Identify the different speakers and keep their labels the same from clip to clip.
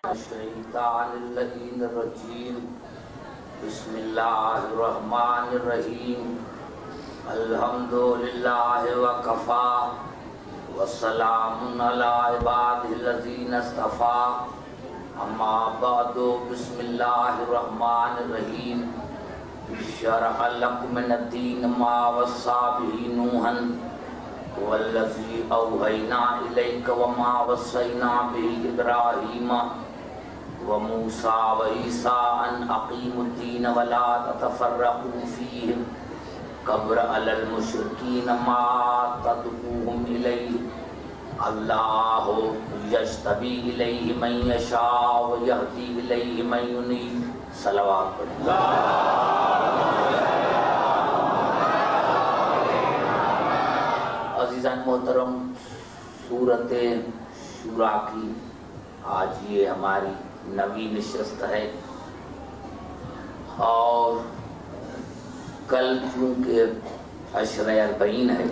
Speaker 1: الشیطان اللعین الرجیم بسم اللہ الرحمن الرحیم الحمدللہ وکفا وسلام علی عبادہ الذین اصطفى اما بعد بسم اللہ الرحمن الرحیم شرع لکم من الدین ما وصى به نوحا والذی اوحینا الیک وما وصینا به ابراہیم وموسیٰ وعیسیٰ ان اقیموا الدین ولا تتفرقوا فیہ کبر علی المشرکین ما تدعوہم الیہ اللہ یجتبی الیہ من یشاء ویہدی الیہ من ینیب صلوات پڑھیں۔ عزیزان محترم، سورۃ شورى کی آج یہ ہماری 9ویں نشست ہے اور کل چونکہ عشرہ 40 ہے،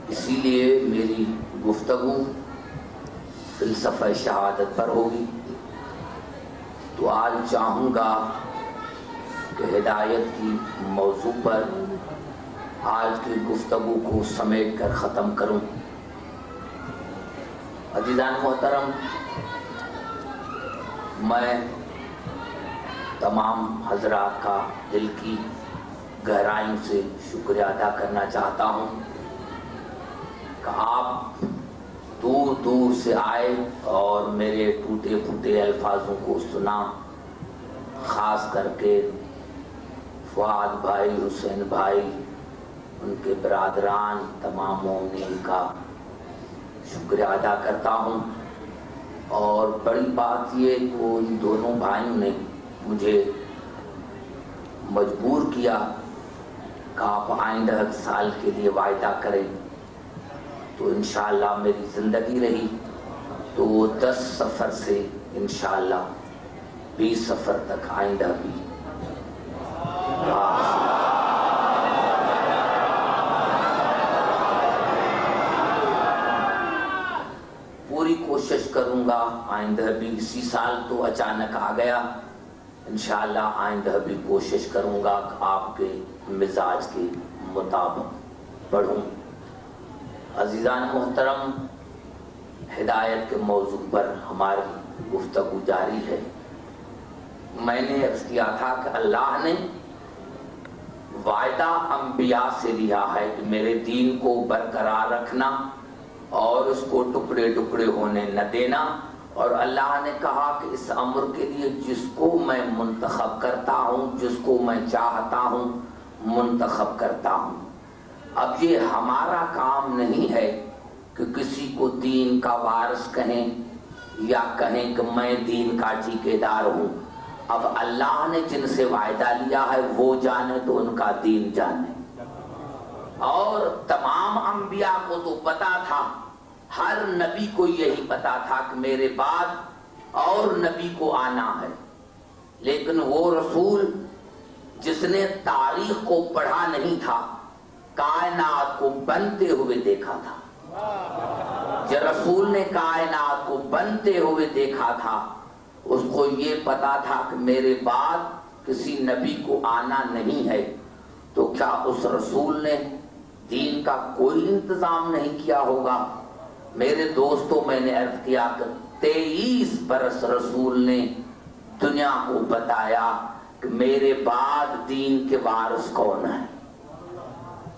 Speaker 1: اسی لیے میری گفتگو فلسفہ شہادت پر ہوگی۔ تو آج چاہوں گا کہ ہدایت کی موضوع پر آج کی گفتگو کو سمیٹ کر ختم کروں۔ عزیزان محترم، میں تمام حضرات کا دل کی گہرائیوں سے شکریہ ادا کرنا چاہتا ہوں کہ آپ دور دور سے آئے اور میرے ٹوٹے پھوٹے الفاظوں کو سنا، خاص کر کے فؤاد بھائی، حسین بھائی، ان کے برادران، تمام مومنین کا شکریہ ادا کرتا ہوں۔ اور بڑی بات یہ کہ ان دونوں بھائیوں نے مجھے مجبور کیا کہ آپ آئندہ سال کے لیے وعدہ کریں، تو انشاءاللہ میری زندگی رہی تو وہ 10 سفر سے انشاءاللہ 20 سفر تک آئندہ بھی پوری کوشش کروں گا۔ آئندہ بھی اسی سال تو اچانک آ گیا، انشاءاللہ آئندہ بھی کوشش کروں گا کہ آپ کے مزاج کے مطابق پڑھوں۔ عزیزان محترم، ہدایت کے موضوع پر ہماری گفتگو جاری ہے۔ میں نے عرض کیا تھا کہ اللہ نے وعدہ انبیاء سے لیا ہے کہ میرے دین کو برقرار رکھنا اور اس کو ٹکڑے ٹکڑے ہونے نہ دینا، اور اللہ نے کہا کہ اس امر کے لیے جس کو میں منتخب کرتا ہوں، جس کو میں چاہتا ہوں منتخب کرتا ہوں۔ اب یہ ہمارا کام نہیں ہے کہ کسی کو دین کا وارث کہیں یا کہیں کہ میں دین کا ٹھیکیدار ہوں۔ اب اللہ نے جن سے وعدہ لیا ہے وہ جانے تو ان کا دین جانے۔ اور تمام انبیاء کو تو پتا تھا، ہر نبی کو یہی پتا تھا کہ میرے بعد اور نبی کو آنا ہے، لیکن وہ رسول جس نے تاریخ کو پڑھا نہیں تھا، کائنات کو بنتے ہوئے دیکھا تھا۔ جو رسول نے کائنات کو بنتے ہوئے دیکھا تھا، اس کو یہ پتا تھا کہ میرے بعد کسی نبی کو آنا نہیں ہے، تو کیا اس رسول نے دین کا کوئی انتظام نہیں کیا ہوگا؟ میرے دوستوں، میں نے عرض کیا کہ 23 برس رسول نے دنیا کو بتایا کہ میرے بعد دین کے وارث کون ہے،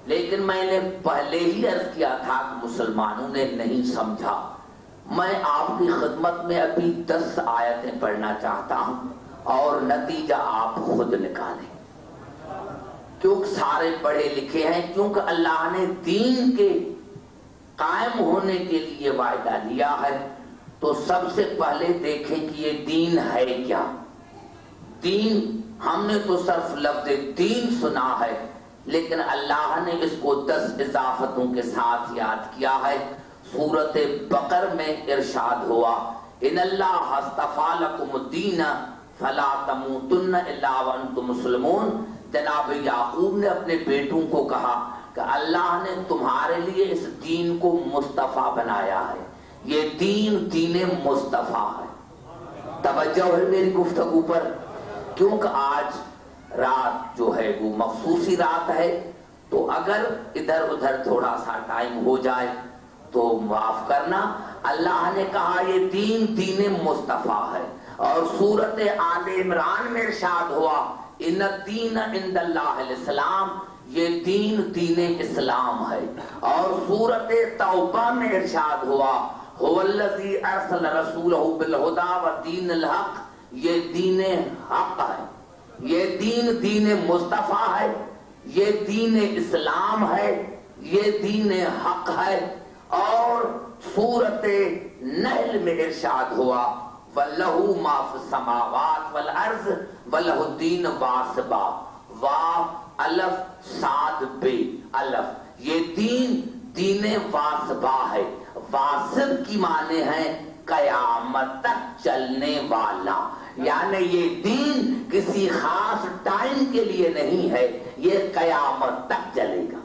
Speaker 1: لیکن میں نے پہلے ہی عرض کیا تھا کہ مسلمانوں نے نہیں سمجھا۔ میں آپ کی خدمت میں ابھی 10 آیتیں پڑھنا چاہتا ہوں اور نتیجہ آپ خود نکالیں، کیونکہ سارے پڑھے لکھے ہیں، کیونکہ اللہ نے دین کے قائم ہونے کے لیے وعدہ لیا ہے۔ تو سب سے پہلے دیکھیں کہ یہ دین ہے کیا۔ دین، ہم نے تو صرف لفظ دین سنا ہے، لیکن اللہ نے اس کو 10 اضافتوں کے ساتھ یاد کیا ہے۔ سورۃ بقر میں ارشاد ہوا، ان اللہ اصطفیٰ لکم الدین فلا تموتن الا وانتم مسلمون۔ جناب یعقوب نے اپنے بیٹوں کو کہا کہ اللہ نے تمہارے لیے اس دین کو مصطفیٰ بنایا ہے، یہ دین دین مصطفیٰ ہے۔ توجہ ہے میری گفتگو پر، کیونکہ آج رات جو ہے وہ مخصوصی رات ہے، تو اگر ادھر ادھر تھوڑا سا ٹائم ہو جائے تو معاف کرنا۔ اللہ نے کہا یہ دین دین مصطفیٰ ہے، اور سورت آل عمران میں ارشاد ہوا ان الدین عند اللہ الاسلام، یہ دین دین اسلام ہے، اور سورت توبہ میں ارشاد ہوا هو الذی ارسل رسولہ بالہدی ودین الحق، یہ دین حق ہے، یہ دین دین مصطفیٰ ہے، یہ دین اسلام ہے، یہ دین حق ہے۔ اور سورت نحل میں ارشاد ہوا وَلَهُ مَا فِي السَّمَاوَاتِ وَالْأَرْضِ وَلَهُ الدِّينُ وَاصِبًا، واو الف صاد بے الف، یہ دین دین واسبہ ہے۔ واسب کی معنی ہے قیامت تک چلنے والا، یعنی یہ دین کسی خاص ٹائم کے لیے نہیں ہے، یہ قیامت تک چلے گا۔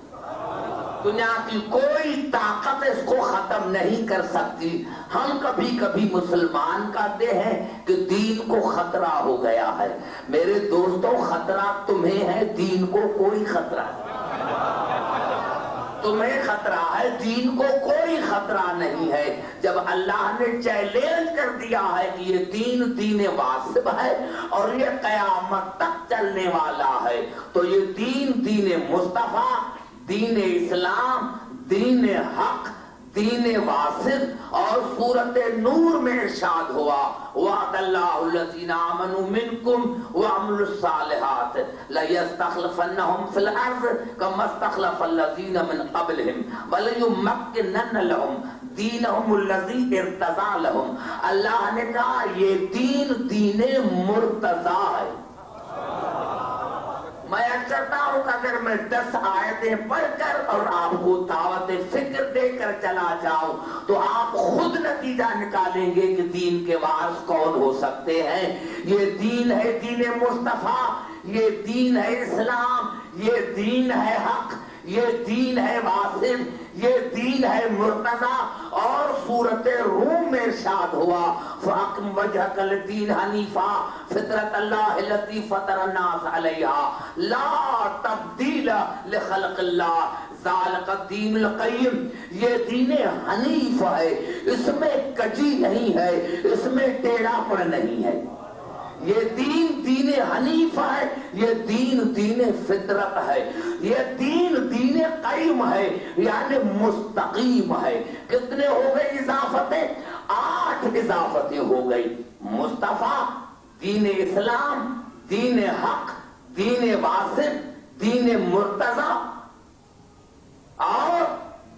Speaker 1: دنیا کی کوئی طاقت اس کو ختم نہیں کر سکتی۔ ہم کبھی کبھی مسلمان کہتے ہیں کہ دین کو خطرہ ہو گیا ہے۔ میرے دوستوں، خطرہ تمہیں ہے، دین کو کوئی خطرہ نہیں۔ تمہیں خطرہ ہے، دین کو کوئی خطرہ نہیں ہے۔ جب اللہ نے چیلنج کر دیا ہے کہ یہ دین دین واصب ہے اور یہ قیامت تک چلنے والا ہے، تو یہ دین دین مصطفیٰ، دین اسلام، دین حق، دین واصب۔ اور سورت نور میں ارشاد ہوا وعد اللہ الذین آمنوا منکم وعملوا الصالحات لیستخلفنہم فی الارض کما استخلف الذین من قبلہم ولیمکنن لہم دینہم الذی ارتضی لہم۔ اللہ نے کہا یہ دین دین مرتضی ہے۔ میں چاہتا ہوں کہ اگر میں 10 آیتیں پڑھ کر اور آپ کو دعوت فکر دے کر چلا جاؤں تو آپ خود نتیجہ نکالیں گے کہ دین کے وارث کون ہو سکتے ہیں۔ یہ دین ہے دین مصطفیٰ، یہ دین ہے اسلام، یہ دین ہے حق، یہ دین ہے واصب، یہ دین ہے مرتضی۔ اور سورت روم میں ارشاد ہوا فَأَقِمْ وَجْهَكَ لِلدِّينِ حَنِيفًا فِطْرَتَ اللَّهِ الَّتِي فَطَرَ النَّاسَ عَلَيْهَا لَا تَبْدِيلَ لِخَلْقِ اللَّهِ ذَلِكَ الدِّينُ الْقَيِّمُ۔ یہ دین حنیف ہے، اس میں کجی نہیں ہے، اس میں ٹیڑھا پڑ نہیں ہے۔ یہ دین دین حنیف ہے، یہ دین دین فطرت ہے، یہ دین دین قیم ہے، یعنی مستقیم ہے۔ کتنے ہو گئی اضافتیں؟ 8 اضافتیں ہو گئی۔ مصطفیٰ، دین اسلام، دین حق، دین واصب، دین مرتضی اور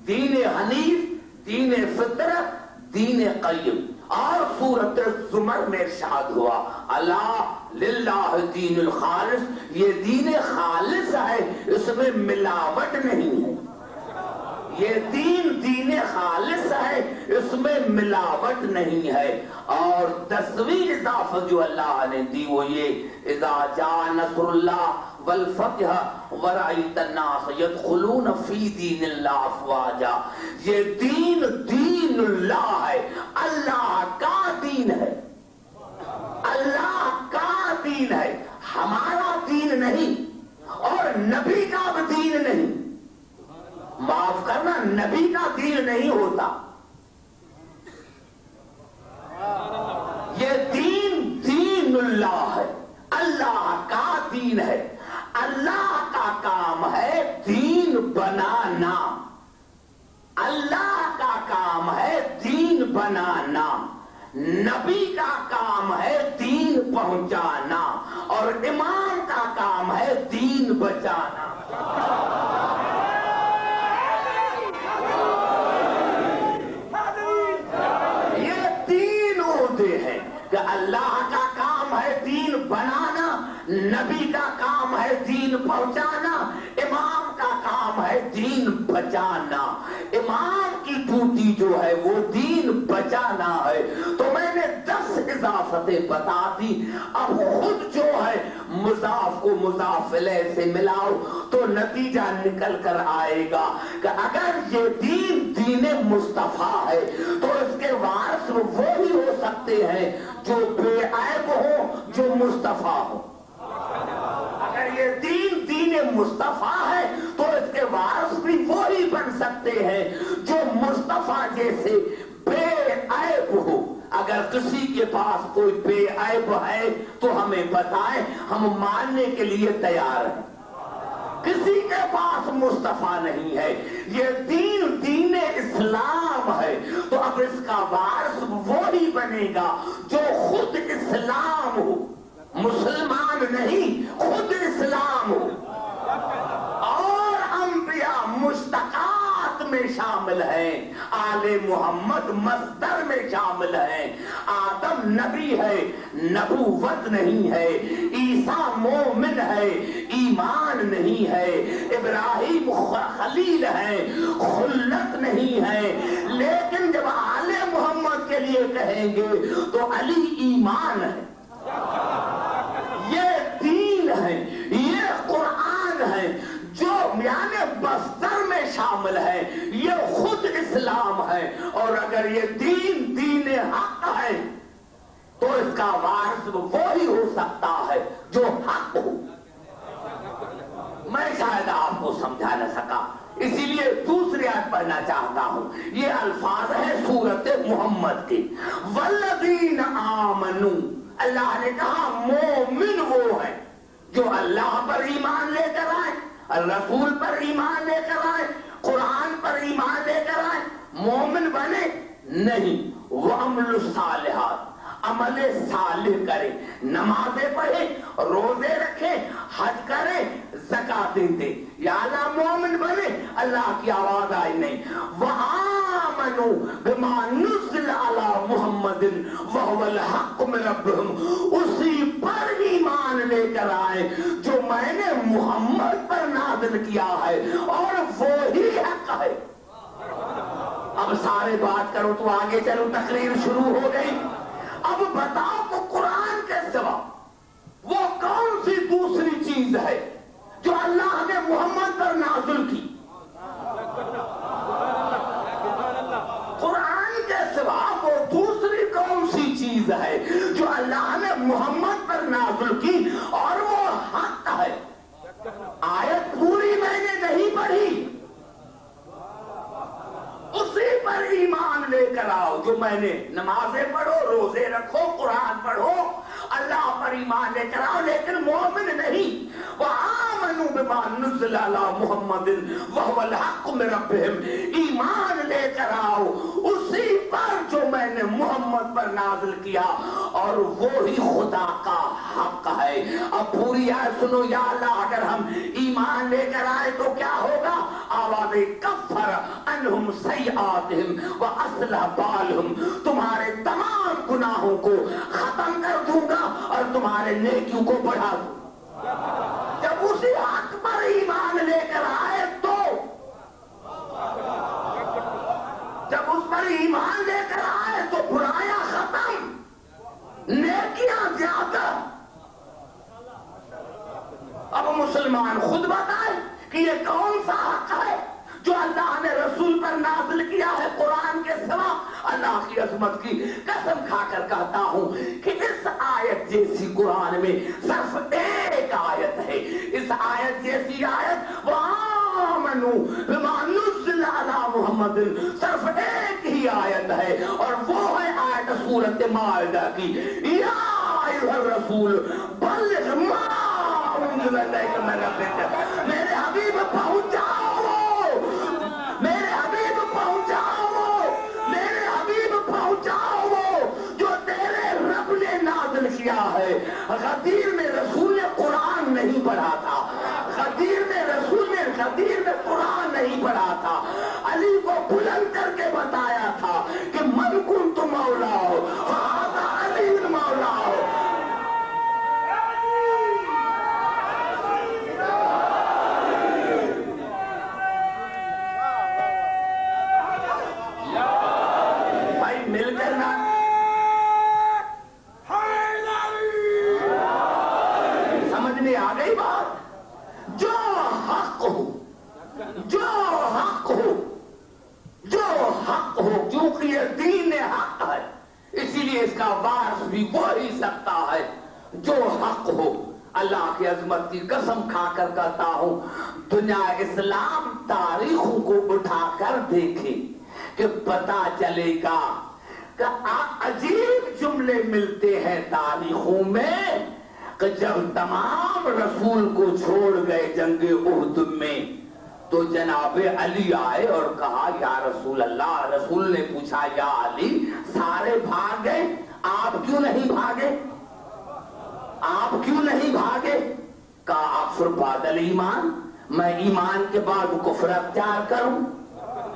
Speaker 1: دین حنیف، دین فطرت، دین قیم۔ اور سورت زمر میں ارشاد ہوا اللہ للہ دین الخالص، یہ دین خالص ہے، اس میں ملاوٹ نہیں ہے۔ یہ دین دین خالص ہے، اس میں ملاوٹ نہیں ہے۔ اور 10ویں اضافت جو اللہ نے دی وہ یہ اذا جاء نصر اللہ والفتح ورأیت الناس یدخلون فی دین اللہ افواجا۔ یہ دین دین اللہ ہے، اللہ کا دین ہے، اللہ کا دین ہے، ہمارا دین نہیں اور نبی کا بھی دین نہیں۔ معاف کرنا، نبی کا دین نہیں ہوتا۔ یہ دین دین اللہ ہے، اللہ کا دین ہے۔ اللہ کا کام ہے دین بنانا، اللہ کا کام ہے دین بنانا، نبی کا کام ہے دین پہنچانا، اور امام کا کام ہے دین بچانا۔ یہ 3 عہدے ہیں کہ اللہ کا کام ہے دین بنانا، نبی کا کام ہے دین پہنچانا، امام کا کام ہے دین بچانا۔ امام کی ڈیوٹی جو ہے وہ دین بچانا ہے۔ تو میں نے 10 اضافتیں بتا دی، اب خود جو ہے مضاف کو مضاف الیہ سے ملاؤ تو نتیجہ نکل کر آئے گا کہ اگر یہ دین دین مصطفیٰ ہے تو اس کے وارث وہی ہو سکتے ہیں جو بے جو مصطفیٰ ہو. اگر یہ دین دین مصطفیٰ ہے تو اس کے وارث بھی وہی بن سکتے ہیں جو مصطفیٰ جیسے بے عیب ہو. اگر کسی کے پاس کوئی بے عیب ہے تو ہمیں بتائیں، ہم ماننے کے لیے تیار ہیں. کسی کے پاس مصطفیٰ نہیں ہے، یہ دین دین اسلام ہے، تو اب اس کا وارث وہی بنے گا جو خود اسلام ہو، مسلمان نہیں، خود اسلام ہو. اور انبیاء مشتقات میں شامل ہیں، آل محمد مصدر میں شامل ہیں. آدم نبی ہے، نبوت نہیں ہے. عیسیٰ مومن ہے، ایمان نہیں ہے. ابراہیم خلیل ہے، خلت نہیں ہے. لیکن جب آل محمد کے لیے کہیں گے تو علی ایمان ہے. یہ دین ہے، یہ قرآن ہے جو یعنی بستر میں شامل ہے، یہ خود اسلام ہے. اور اگر یہ دین دین حق ہے تو اس کا وارث وہی ہو سکتا ہے جو حق ہو. میں شاید آپ کو سمجھا نہ سکا، اسی لیے دوسری آیت پڑھنا چاہتا ہوں. یہ الفاظ ہے سورت محمد کے. والذین آمنوا، اللہ نے کہا مومن وہ ہے جو اللہ پر ایمان لے کر آئے، رسول پر ایمان لے کر آئے، قرآن پر ایمان لے کر آئے. مومن بنے نہیں، وعملوا الصالحات، عمل صالح کرے، نمازیں پڑھے، روزے رکھے، حج کرے، زکاتیں دے. یا اللہ مومن بنے. اللہ کی آواز آئی نہیں. وآمنوا بما نزل علی محمد وهو الحق من ربهم، اسی پر ایمان لے کر آئے جو میں نے محمد پر نازل کیا ہے اور وہی حق ہے. اب سارے بات کرو تو آگے چلو، تقریر شروع ہو گئی. اب بتاؤ تو قرآن کے سوا وہ کون سی دوسری چیز ہے جو اللہ نے محمد پر نازل کی؟ قرآن کے سوا وہ دوسری کون سی چیز ہے جو اللہ نے محمد پر نازل کی اور وہ حق ہے؟ آیت پوری میں نے نہیں پڑھی. اسی پر ایمان لے کر آؤ جو میں نے. نمازیں پڑھو، روزے رکھو، قرآن پڑھو، اللہ پر ایمان لے کر آؤ، لیکن مومن نہیں. وآمنوا بما نزل علی محمد وهو الحق من ربهم، ایمان لے کر آؤ اسی پر جو میں نے محمد پر نازل کیا اور وہی خدا کا حق ہے. اب پوری آیت سنو. یا اللہ اگر ہم ایمان لے کر آئے تو کیا ہوگا؟ آواز کفر عنہم سیئاتہم واصلح بالہم، تمہارے تمام گناہوں کو ختم کر دوں گا اور تمہارے نیکیوں کو بڑھا دوں. جب اسی حق پر ایمان لے کر آئے تو جب اس پر ایمان لے کر آئے تو برائیاں ختم، نیکیاں زیادہ. اب مسلمان خود بتائے کہ یہ کون سا حق ہے جو اللہ نے رسول پر نازل کیا ہے قرآن کے سوا. اللہ کی عظمت کی قسم کھا کر کہتا ہوں کہ اس آیت جیسی قرآن میں صرف ایک آیت ہے. اس آیت جیسی آیت وآمنوا بما نزل علی محمد، صرف ایک ہی آیت ہے اور وہ ہے آیت سورۃ مائدہ کی. یا ایھا الرسول بلغ ما انزل الیک من ربک، میرے حبیب پہنچاؤ، میرے حبیب پہنچاؤ، میرے حبیب پہنچاؤ جو تیرے رب نے نازل کیا ہے. غدیر میں رسول نے قرآن نہیں پڑھا تھا، غدیر میں رسول نے قرآن نہیں پڑھا تھا. علی کو بلند کر کے بتایا تھا کہ من کنت مولا فہذا علی مولا. مل کر نہ سمجھ میں آ گئی بات. جو حق ہو، جو حق ہو، جو حق ہو، کیونکہ یہ دین حق ہے، اسی لیے اس کا وارث بھی وہی سکتا ہے جو حق ہو، اللہ کی عظمت کی قسم کھا کر کہتا ہوں، دنیا اسلام تاریخوں کو اٹھا کر دیکھے کہ پتا چلے گا کہ عجیب جملے ملتے ہیں تاریخوں میں کہ جب تمام رسول کو چھوڑ گئے جنگ احد میں تو جناب علی آئے اور کہا یا رسول اللہ. رسول نے پوچھا یا علی سارے بھاگ گئے، آپ کیوں نہیں بھاگے؟ آپ کیوں نہیں بھاگے؟ کہا اکفر بعد الایمان، میں ایمان کے بعد کفر اختیار کروں؟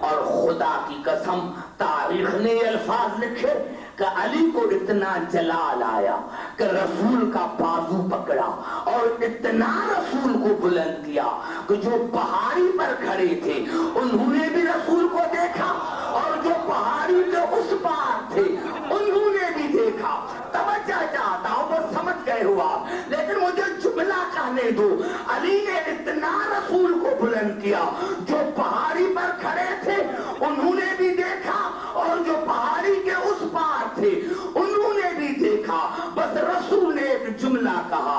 Speaker 1: اور خدا کی قسم تاریخ نے یہ الفاظ لکھے کہ علی کو اتنا جلال آیا کہ رسول کا بازو پکڑا اور اتنا رسول کو بلند کیا کہ جو پہاڑی پر کھڑے تھے انہوں نے بھی رسول کو دیکھا اور جو پہاڑی کے اس پار تھے انہوں نے بھی دیکھا. توجہ چاہتا ہوں بس سمجھ گئے ہوا، لیکن مجھے جملہ کہنے دو. علی نے اتنا رسول کو بلند کیا، جو پہاڑی پر کھڑے تھے انہوں نے بھی دیکھا اور جو پہاڑی کے اس پار تھے انہوں نے بھی دیکھا. بس رسول نے ایک جملہ کہا،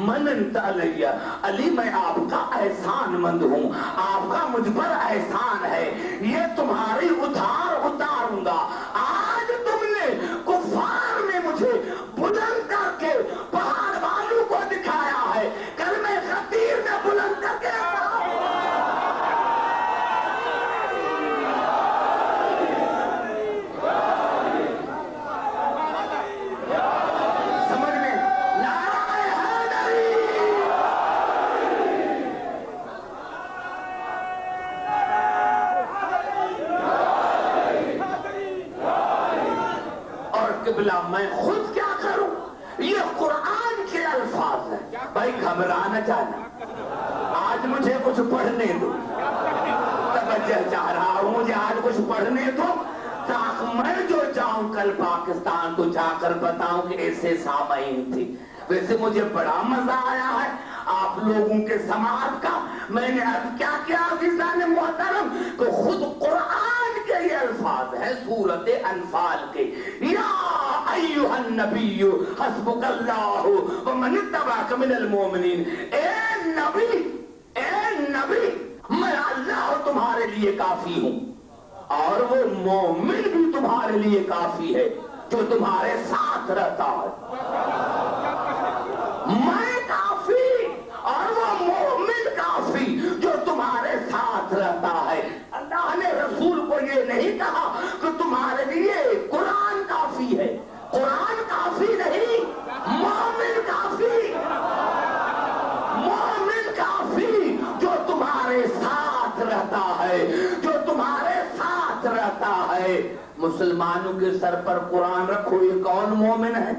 Speaker 1: مننت علی، علی میں آپ کا احسان مند ہوں، آپ کا مجھ پر احسان ہے، یہ تمہاری اتاروں گا. آج تم نے کفار میں مجھے بلند کر کے پہاڑ والوں کو دکھایا ہے، کل میں خطیر میں بلند کر کے میں خود کیا کروں؟ یہ قرآن کے الفاظ ہیں. بھائی گھبرا نہ جانا، آج مجھے کچھ پڑھنے دو، توجہ چاہ رہا ہوں، مجھے آج کچھ پڑھنے دو تاکہ میں جو جاؤں کل پاکستان تو جا کر بتاؤں کہ ایسے سامعین تھے. ویسے مجھے بڑا مزہ آیا ہے آپ لوگوں کے سماعت کا. میں نے اب کیا کیا عزیزان محترم کہ خود قرآن کے یہ الفاظ ہیں سورۃ انفال کے، یا ایھا النبی حسبک اللہ ومن اتبعک من المؤمنین. اے نبی میں اللہ تمہارے لیے کافی ہوں اور وہ مومن بھی تمہارے لیے کافی ہے جو تمہارے ساتھ رہتا ہے. میں کافی اور وہ مومن کافی جو تمہارے ساتھ رہتا ہے. اللہ نے رسول کو یہ نہیں کہا کہ تمہارے لیے قرآن کافی ہے، قرآن کافی نہیں، مومن کافی، مومن کافی جو تمہارے ساتھ رہتا ہے، جو تمہارے ساتھ رہتا ہے. مسلمانوں کے سر پر قرآن رکھو، یہ کون مومن ہے؟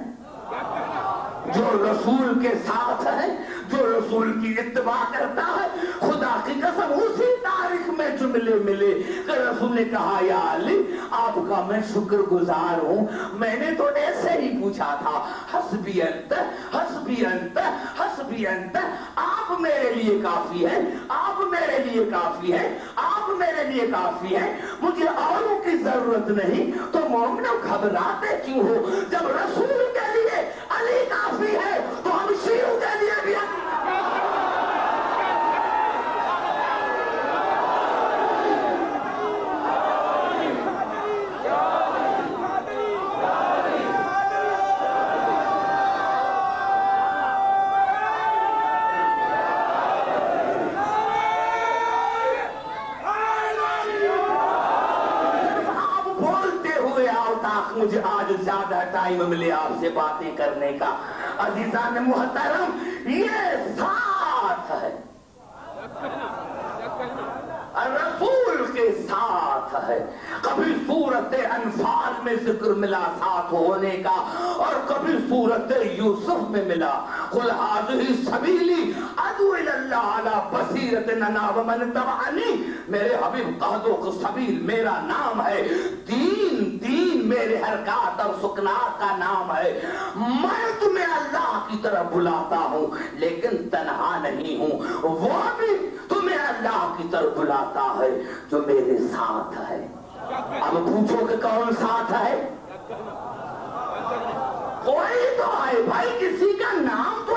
Speaker 1: جو رسول کے ساتھ ہے، جو رسول کی اتباع کرتا ہے. خدا کی قسم اسی تاریخ میں جملے ملے کہ رسول نے کہا یا علی آپ کا میں شکر گزار ہوں، میں نے تو ایسے ہی پوچھا تھا حسبی انت حسبی انت حسبی انت، آپ میرے لیے کافی ہے، آپ میرے لیے کافی ہے، آپ میرے لیے کافی ہے، مجھے اوروں کی ضرورت نہیں. تو مومنوں گھبراتے کیوں ہو؟ جب رسول کے لیے علی کافی ہے تو ہم شیعوں کے لیے بھی مجھے آج زیادہ ٹائم ملے آپ سے باتیں کرنے کا. عزیزان محترم یہ ساتھ ہے، رسول کے ساتھ ہے. کبھی سورت انفال میں ذکر ملا ساتھ ہونے کا اور کبھی سورت یوسف میں ملا قل ھذہ سبیلی ادعو الی اللہ علی بصیرۃ انا ومن اتبعنی. میرے حبیب کہہ دو کہ سبیل میرا نام ہے، دین میرے حرکات اور سکنات کا نام ہے. میں تمہیں اللہ کی طرف بلاتا ہوں لیکن تنہا نہیں ہوں، وہ بھی تمہیں اللہ کی طرف بلاتا ہے جو میرے ساتھ ہے. اب پوچھو کہ کون ساتھ ہے؟ کوئی تو ہے بھائی، کسی کا نام تو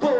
Speaker 1: 2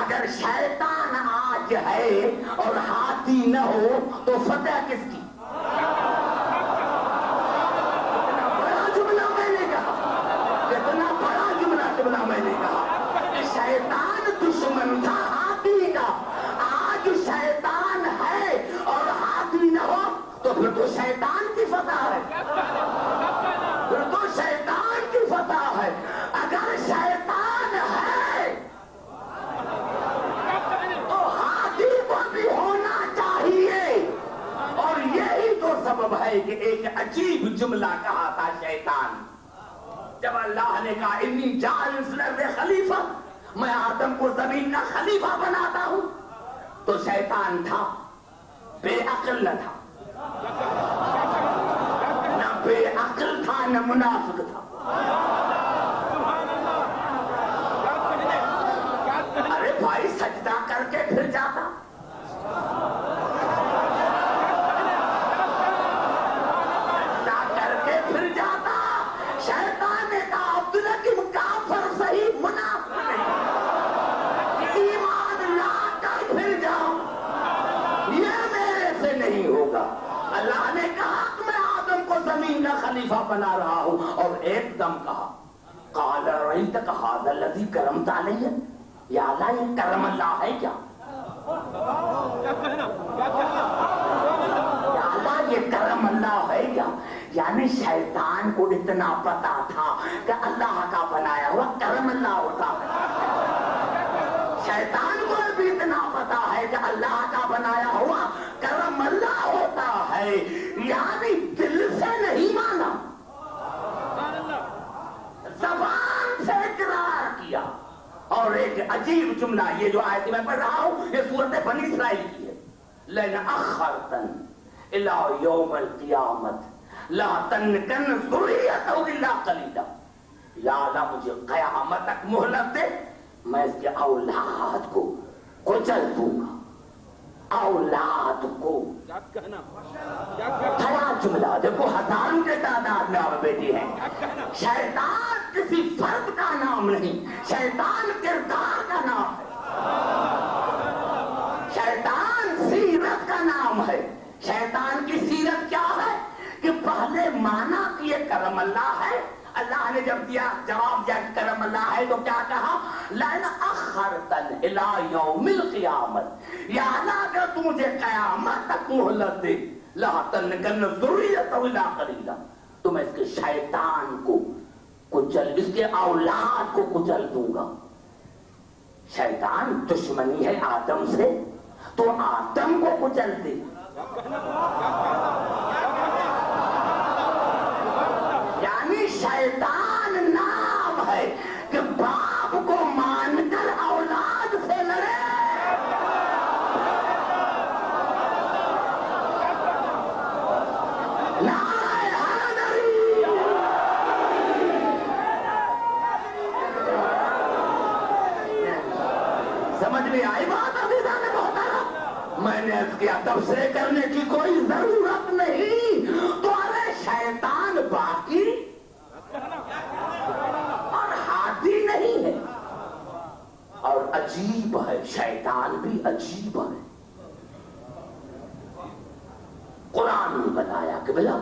Speaker 1: اگر شیطان آج ہے اور ہاتھی نہ ہو تو فتح کس کی؟ اتنا بڑا جملہ میں نے کہا، اتنا بڑا جملہ میں نے کہا کہ شیطان دشمن تھا ہاتھی کا، آج شیطان ہے اور ہاتھی نہ ہو تو پھر تو شیطان کی فتح ہے، پھر تو شیطان کی فتح ہے۔ اگر شیطان ہے تو ہاتھی کو بھی ہونا چاہیے، اور یہی تو سبب ہے کہ ایک عجیب جملہ کہا تھا شیطان جب اللہ نے کہا انی جاعل فی الارض خلیفہ، میں آدم کو زمین کا خلیفہ بناتا ہوں، تو شیطان تھا، بے عقل نہ تھا، نہ بے عقل تھا نہ منافق تھا۔ ارے بھائی سجدہ کر کے پھر جاتا، سجدہ کر کے پھر جاتا۔ شیطان نے کہا عبدالحکیم کافر صحیح منافق نہیں، ایمان لا کر پھر جاؤ، یہ میرے سے نہیں ہوگا۔ اللہ نے کہا کہ میں آدم کو زمین کا خلیفہ بنا رہا ہوں، اور ایک دم کہا قال رأیتک ھذا الذی کرمت علیہ، یا اللہ یہ کرم اللہ ہے کیا؟ یا اللہ یہ کرم اللہ ہے کیا؟ یعنی شیطان کو اتنا پتا تھا کہ اللہ کا بنایا ہوا کرم اللہ ہوتا ہے، شیطان کو بھی اتنا پتا ہے کہ اللہ کا بنایا ہوا کرم اللہ ہوتا ہے، یعنی دل سے نہیں مانا، زبان سے اقرار کیا۔ اور ایک عجیب جملہ یہ جو آیت میں پڑھ رہا ہوں یہ سورت بنی اسرائیل کی ہے، لَئِنْ أَخَّرْتَنِ إِلَىٰ يَوْمِ الْقِيَامَةِ لَأَحْتَنِّكَنَّ ذُرِّيَّتَهُ إِلَّا قَلِيلًا، یا اللہ مجھے قیامت تک مہلت دے، میں اس کے اولاد کو کچل دوں گا، اولاد کو۔ کیا جملہ، دیکھو ہزاروں کے تعداد میں آپ بیٹی ہیں۔ شیطان کسی فرد کا نام نہیں، شیطان کردار کا نام ہے، شیطان سیرت کا نام ہے۔ شیطان کی سیرت کیا ہے کہ پہلے مانا کہ یہ کرم اللہ ہے، اللہ نے جب دیا جواب دیا کہ کرم اللہ ہے تو کیا کہا لَئِنْ أَخَّرْتَنِ إِلَىٰ يَوْمِ الْقِيَامَةِ، یا اللہ اگر تو مجھے قیامت تک مہلت دے لَأَحْتَنِّكَنَّ ذُرِّيَّتَهُ إِلَّا قَلِيلًا، تو میں اس کے شیطان کو کچل، اس کے اولاد کو کچل دوں گا۔ شیطان دشمنی ہے آدم سے تو آدم کو کچل دے، یعنی شیطان نام ہے کہ باپ کو مان کر اولاد سے لڑے۔ سمجھ میں آئی بات؟ عزیزان محترم، میں نے عرض کیا تبصرے کرنے کی کوئی ضرورت نہیں، تو ارے شیطان باقی اور ہاتھی نہیں ہے، اور عجیب ہے، شیطان بھی عجیب ہے۔ قرآن نے بتایا کہ بلا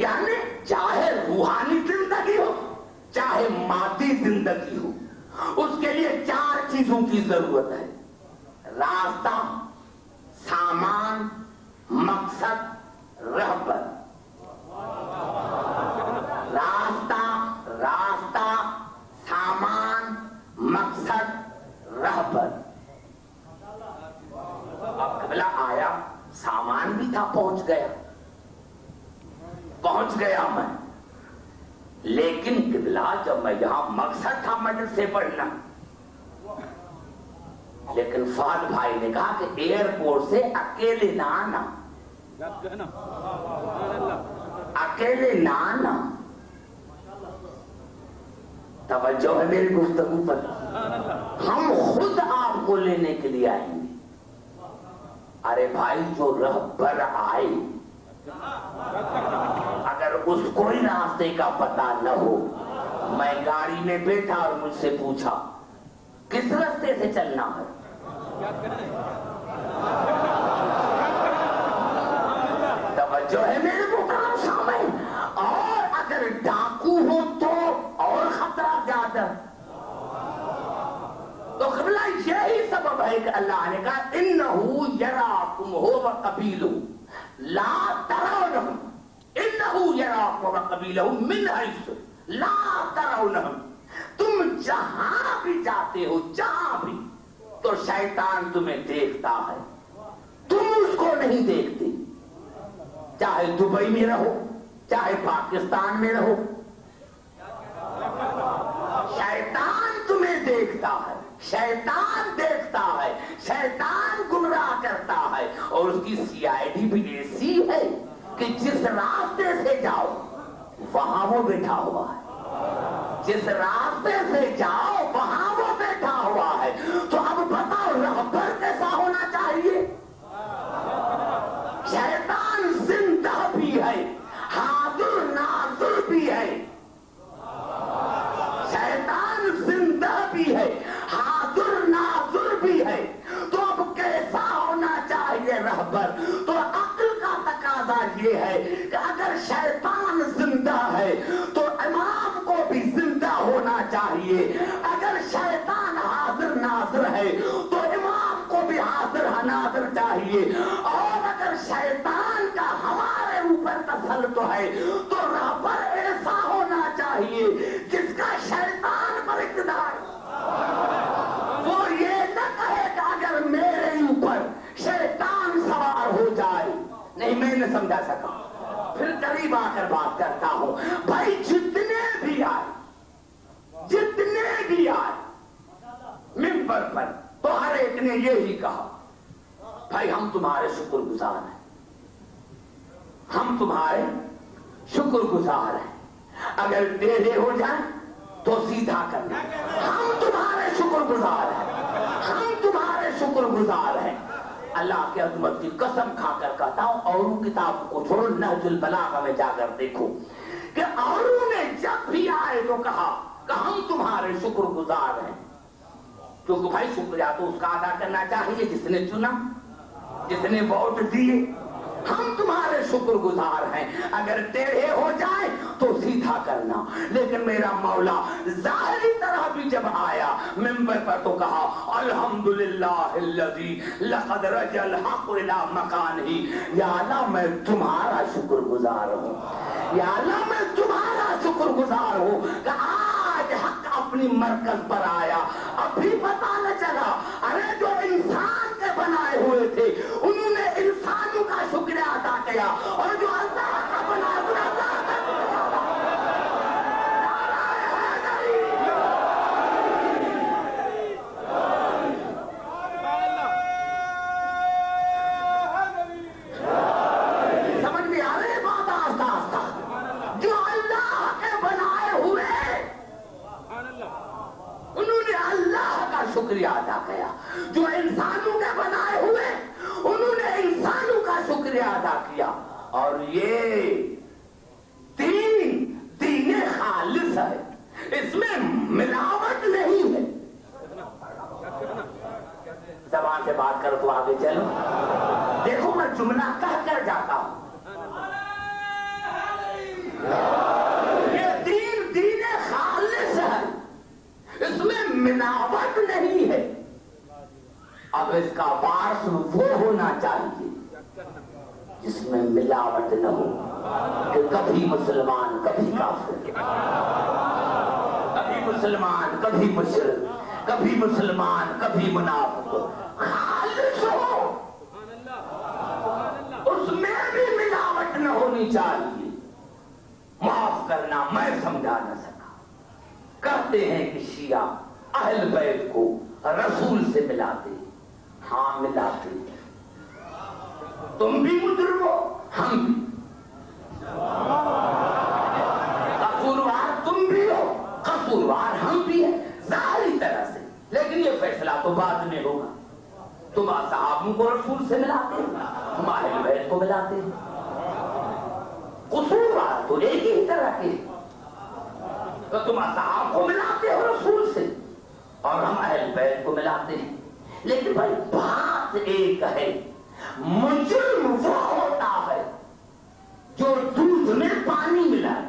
Speaker 1: یعنی چاہے روحانی زندگی ہو چاہے مادی زندگی ہو، اس کے لیے 4 چیزوں کی ضرورت ہے: راستہ، سامان، مقصد، رہبر۔ راستہ، سامان، مقصد، رہبر۔ اب قبلہ آیا، سامان بھی تھا، پہنچ گیا میں، لیکن قبلہ جب میں یہاں مقصد تھا مجلس سے پڑھنا، لیکن فہد بھائی نے کہا کہ ایئرپورٹ سے اکیلے نہ آنا، اکیلے نہ آنا۔ توجہ ہے میری گفتگو پر، ہم خود آپ کو لینے کے لیے آئیں گے۔ ارے بھائی جو رہبر آئے اگر اس کو ہی راستے کا پتہ نہ ہو، میں گاڑی میں بیٹھا اور مجھ سے پوچھا کس راستے سے چلنا ہے؟ توجہ ہے میرے محترم سامعین. اور اگر ڈاکو ہو تو اور خطرہ زیادہ. تو قبلہ یہی سبب ہے کہ اللہ نے کہا انہو یراکم ہو وقبیلہ لا ترونہم. انہو یراکم ہو وقبیلہ من حیث لا ترونہم. تم جہاں بھی جاتے ہو جہاں بھی تو شیطان تمہیں دیکھتا ہے, تم اس کو نہیں دیکھتے. چاہے دبئی میں رہو چاہے پاکستان میں رہو, شیطان تمہیں دیکھتا ہے. شیطان دیکھتا ہے, شیطان گمراہ کرتا ہے. اور اس کی سی آئی ڈی بھی ایسی ہے کہ جس راستے سے جاؤ وہاں وہ بیٹھا ہوا ہے. جس راستے سے جاؤ وہاں وہ بیٹھا ہوا ہے. تو اب بتاؤ رہبر کیسا ہونا چاہیے؟ شیطان زندہ بھی ہے, حاضر ناظر بھی ہے. شیطان زندہ بھی ہے, حاضر ناظر بھی ہے. تو اب کیسا ہونا چاہیے رہبر؟ تو عقل کا تقاضا یہ ہے کہ اگر شیطان زندہ ہے تو امام کو بھی زندہ ہونا چاہیے. اگر شیطان حاضر ناظر ہے تو امام کو بھی حاضر ناظر چاہیے. اور اگر شیطان کا ہمارے اوپر تسلط ہے تو رہبر ایسا ہونا چاہیے جس کا شیطان پر اقتدار. وہ یہ نہ کہے کہ اگر میرے اوپر شیطان سوار ہو جائے. نہیں, میں نے سمجھا سکا. پھر قریب آ کر بات کرتا ہوں. بھائی جتنے بھی آئے منبر پر تو ہر ایک نے یہی کہا بھائی ہم تمہارے شکر گزار ہیں, ہم تمہارے شکر گزار ہیں. اگر ٹیڑھے ہو جائیں تو سیدھا کرنا. ہم تمہارے شکر گزار ہیں, ہم تمہارے شکر گزار ہیں. اللہ کے عظمت کی قسم کھا کر کہتا ہوں, اوروں کتاب کو چھوڑو, نہج البلاغہ میں جا کر دیکھو کہ اوروں نے جب بھی آئے تو کہا کہ ہم تمہارے شکر گزار ہیں. کیونکہ بھائی شکریہ تو اس کا ادا کرنا چاہیے جس نے چنا, جس نے ووٹ دیے. ہم تمہارے شکر گزار ہیں. اگر ٹیڑھے ہو جائے تو سیدھا کرنا. لیکن میرا مولا ظاہری طرح بھی جب آیا منبر پر تو کہا الحمدللہ الذی لقد رجع الحق الی مکانہ. یا اللہ میں تمہارا شکر گزار ہوں, یا اللہ میں تمہارا شکر گزار ہوں کہ آج حق اپنی مرکز پر آیا. ابھی پتا نہ چلا. ارے جو انسان کے بنائے ہوئے تھے انہوں نے انسانوں کا شکریہ ادا کیا, اور جو اللہ کا بنا ہوا سمجھ میں آ رہے بات آہستہ آہستہ. جو اللہ کے بنائے ہوئے انہوں نے اللہ کا شکریہ ادا کیا. جو انسانوں کے بنائے ہوئے انہوں نے انسانوں کا شکریہ ادا کیا. اور یہ دین خالص ہے, اس میں ملاوٹ نہیں ہے. زبان سے بات کرو تو آگے چلو. دیکھو میں جملہ کہہ کر جاتا ہوں. یہ دین خالص ہے, اس میں ملاوٹ نہیں ہے. اب اس کا وارث وہ ہونا چاہیے جس میں ملاوٹ نہ ہو, کہ کبھی مسلمان کبھی کافر, کبھی مسلمان کبھی مشرک, کبھی مسلمان کبھی منافق. خالص ہو, اس میں بھی ملاوٹ نہ ہونی چاہیے. معاف کرنا میں سمجھا نہ سکا. کہتے ہیں کہ شیعہ اہل بیت کو رسول سے ملاتے. ہاں ملاتے. تم بھی مجرم ہو, ہم بھی. قصوروار تم بھی ہو, قصوروار ہم بھی ہیں ظاہری طرح سے. لیکن یہ فیصلہ تو بعد میں ہوگا. تم صحابوں کو رسول سے ملاتے, ہم اہل بیت کو ملاتے. قصوروار تو ایک ہی طرح کے. تو تم اصحاب کو ملاتے ہو رسول سے, اور ہم اہل بیت کو ملاتے ہیں. لیکن بھائی بات ایک ہے، مجرم وہ ہوتا ہے جو دودھ میں پانی ملائے.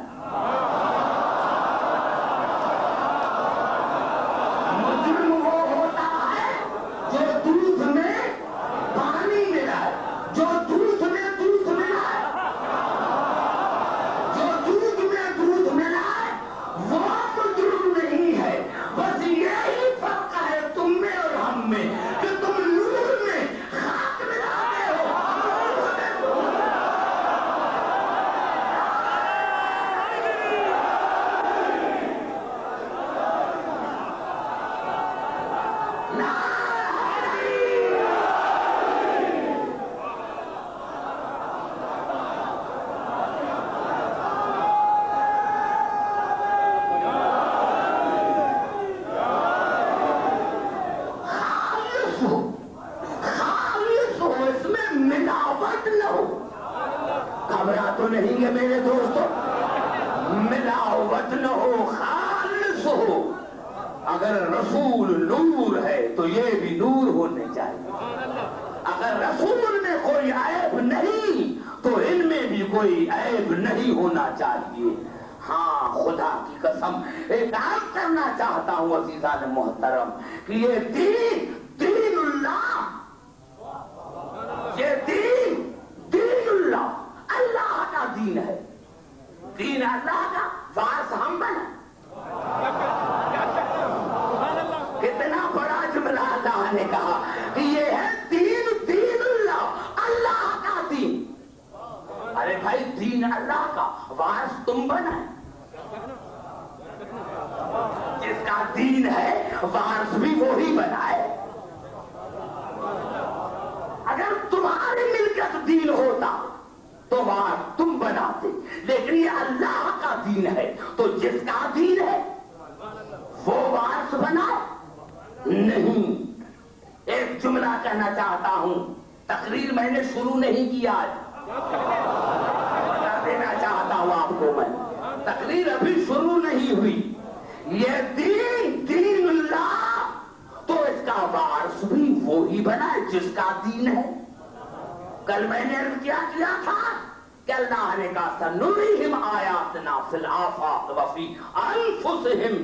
Speaker 1: مجرم وہ ہوتا ہے جو دودھ میں پانی ملائے، جو دودھ میں دودھ ملائے، جو دودھ میں دودھ ملائے وہ مجرم نہیں ہے. بس یہی فرق ہے تم میں اور ہم میں کہ تم نور میں خاک ملاتے ہو. گھبرا تو نہیں گے میرے دوستو، ملاوٹ نہ ہو، خالص ہو. اگر رسول نور ہے تو یہ بھی نور ہونے چاہیے. اگر رسول میں کوئی عیب نہیں تو ان میں بھی کوئی عیب نہیں ہونا چاہیے. ہاں خدا کی قسم ایک عرض کرنا چاہتا ہوں عزیزان محترم کہ یہ دین دین اللہ، یہ دین دین اللہ، اللہ کا دین ہے. دین اللہ کا وارث ہم بنا. کتنا بڑا جملہ اللہ نے کہا کہ یہ ہے دین دین اللہ، اللہ کا دین. ارے بھائی دین اللہ کا وارث تم بنا. جس کا دین ہے وارث بھی وہی بنائے. اگر تمہاری ملکت دین ہوتا تو وارث تم بناتے، لیکن یہ اللہ کا دین ہے تو جس کا دین ہے وہ وارث بنائے نہیں. ایک جملہ کہنا چاہتا ہوں، تقریر میں نے شروع نہیں کی آج، بتا دینا چاہتا ہوں آپ کو میں، تقریر ابھی شروع نہیں ہوئی. یہ دین دین اللہ تو اس کا وارث بھی وہی بنا جس کا دین ہے. کل میں نے کیا تھا کہ اللہ نے کہا سنریہم آیاتنا فی الآفاق وفی انفسہم.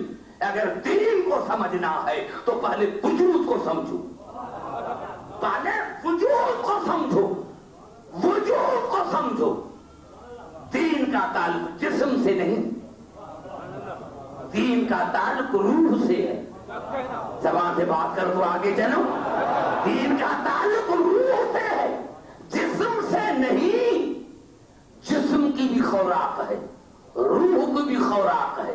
Speaker 1: اگر دین کو سمجھنا ہے تو پہلے وجود کو سمجھو، پہلے وجود کو سمجھو، وجود کو سمجھو. دین کا تعلق جسم سے نہیں، دین کا تعلق روح سے ہے. زبان سے بات کر تو آگے چلو. دین کا تعلق روح سے ہے، جسم سے نہیں. جسم کی بھی خوراک ہے، روح کی بھی خوراک ہے.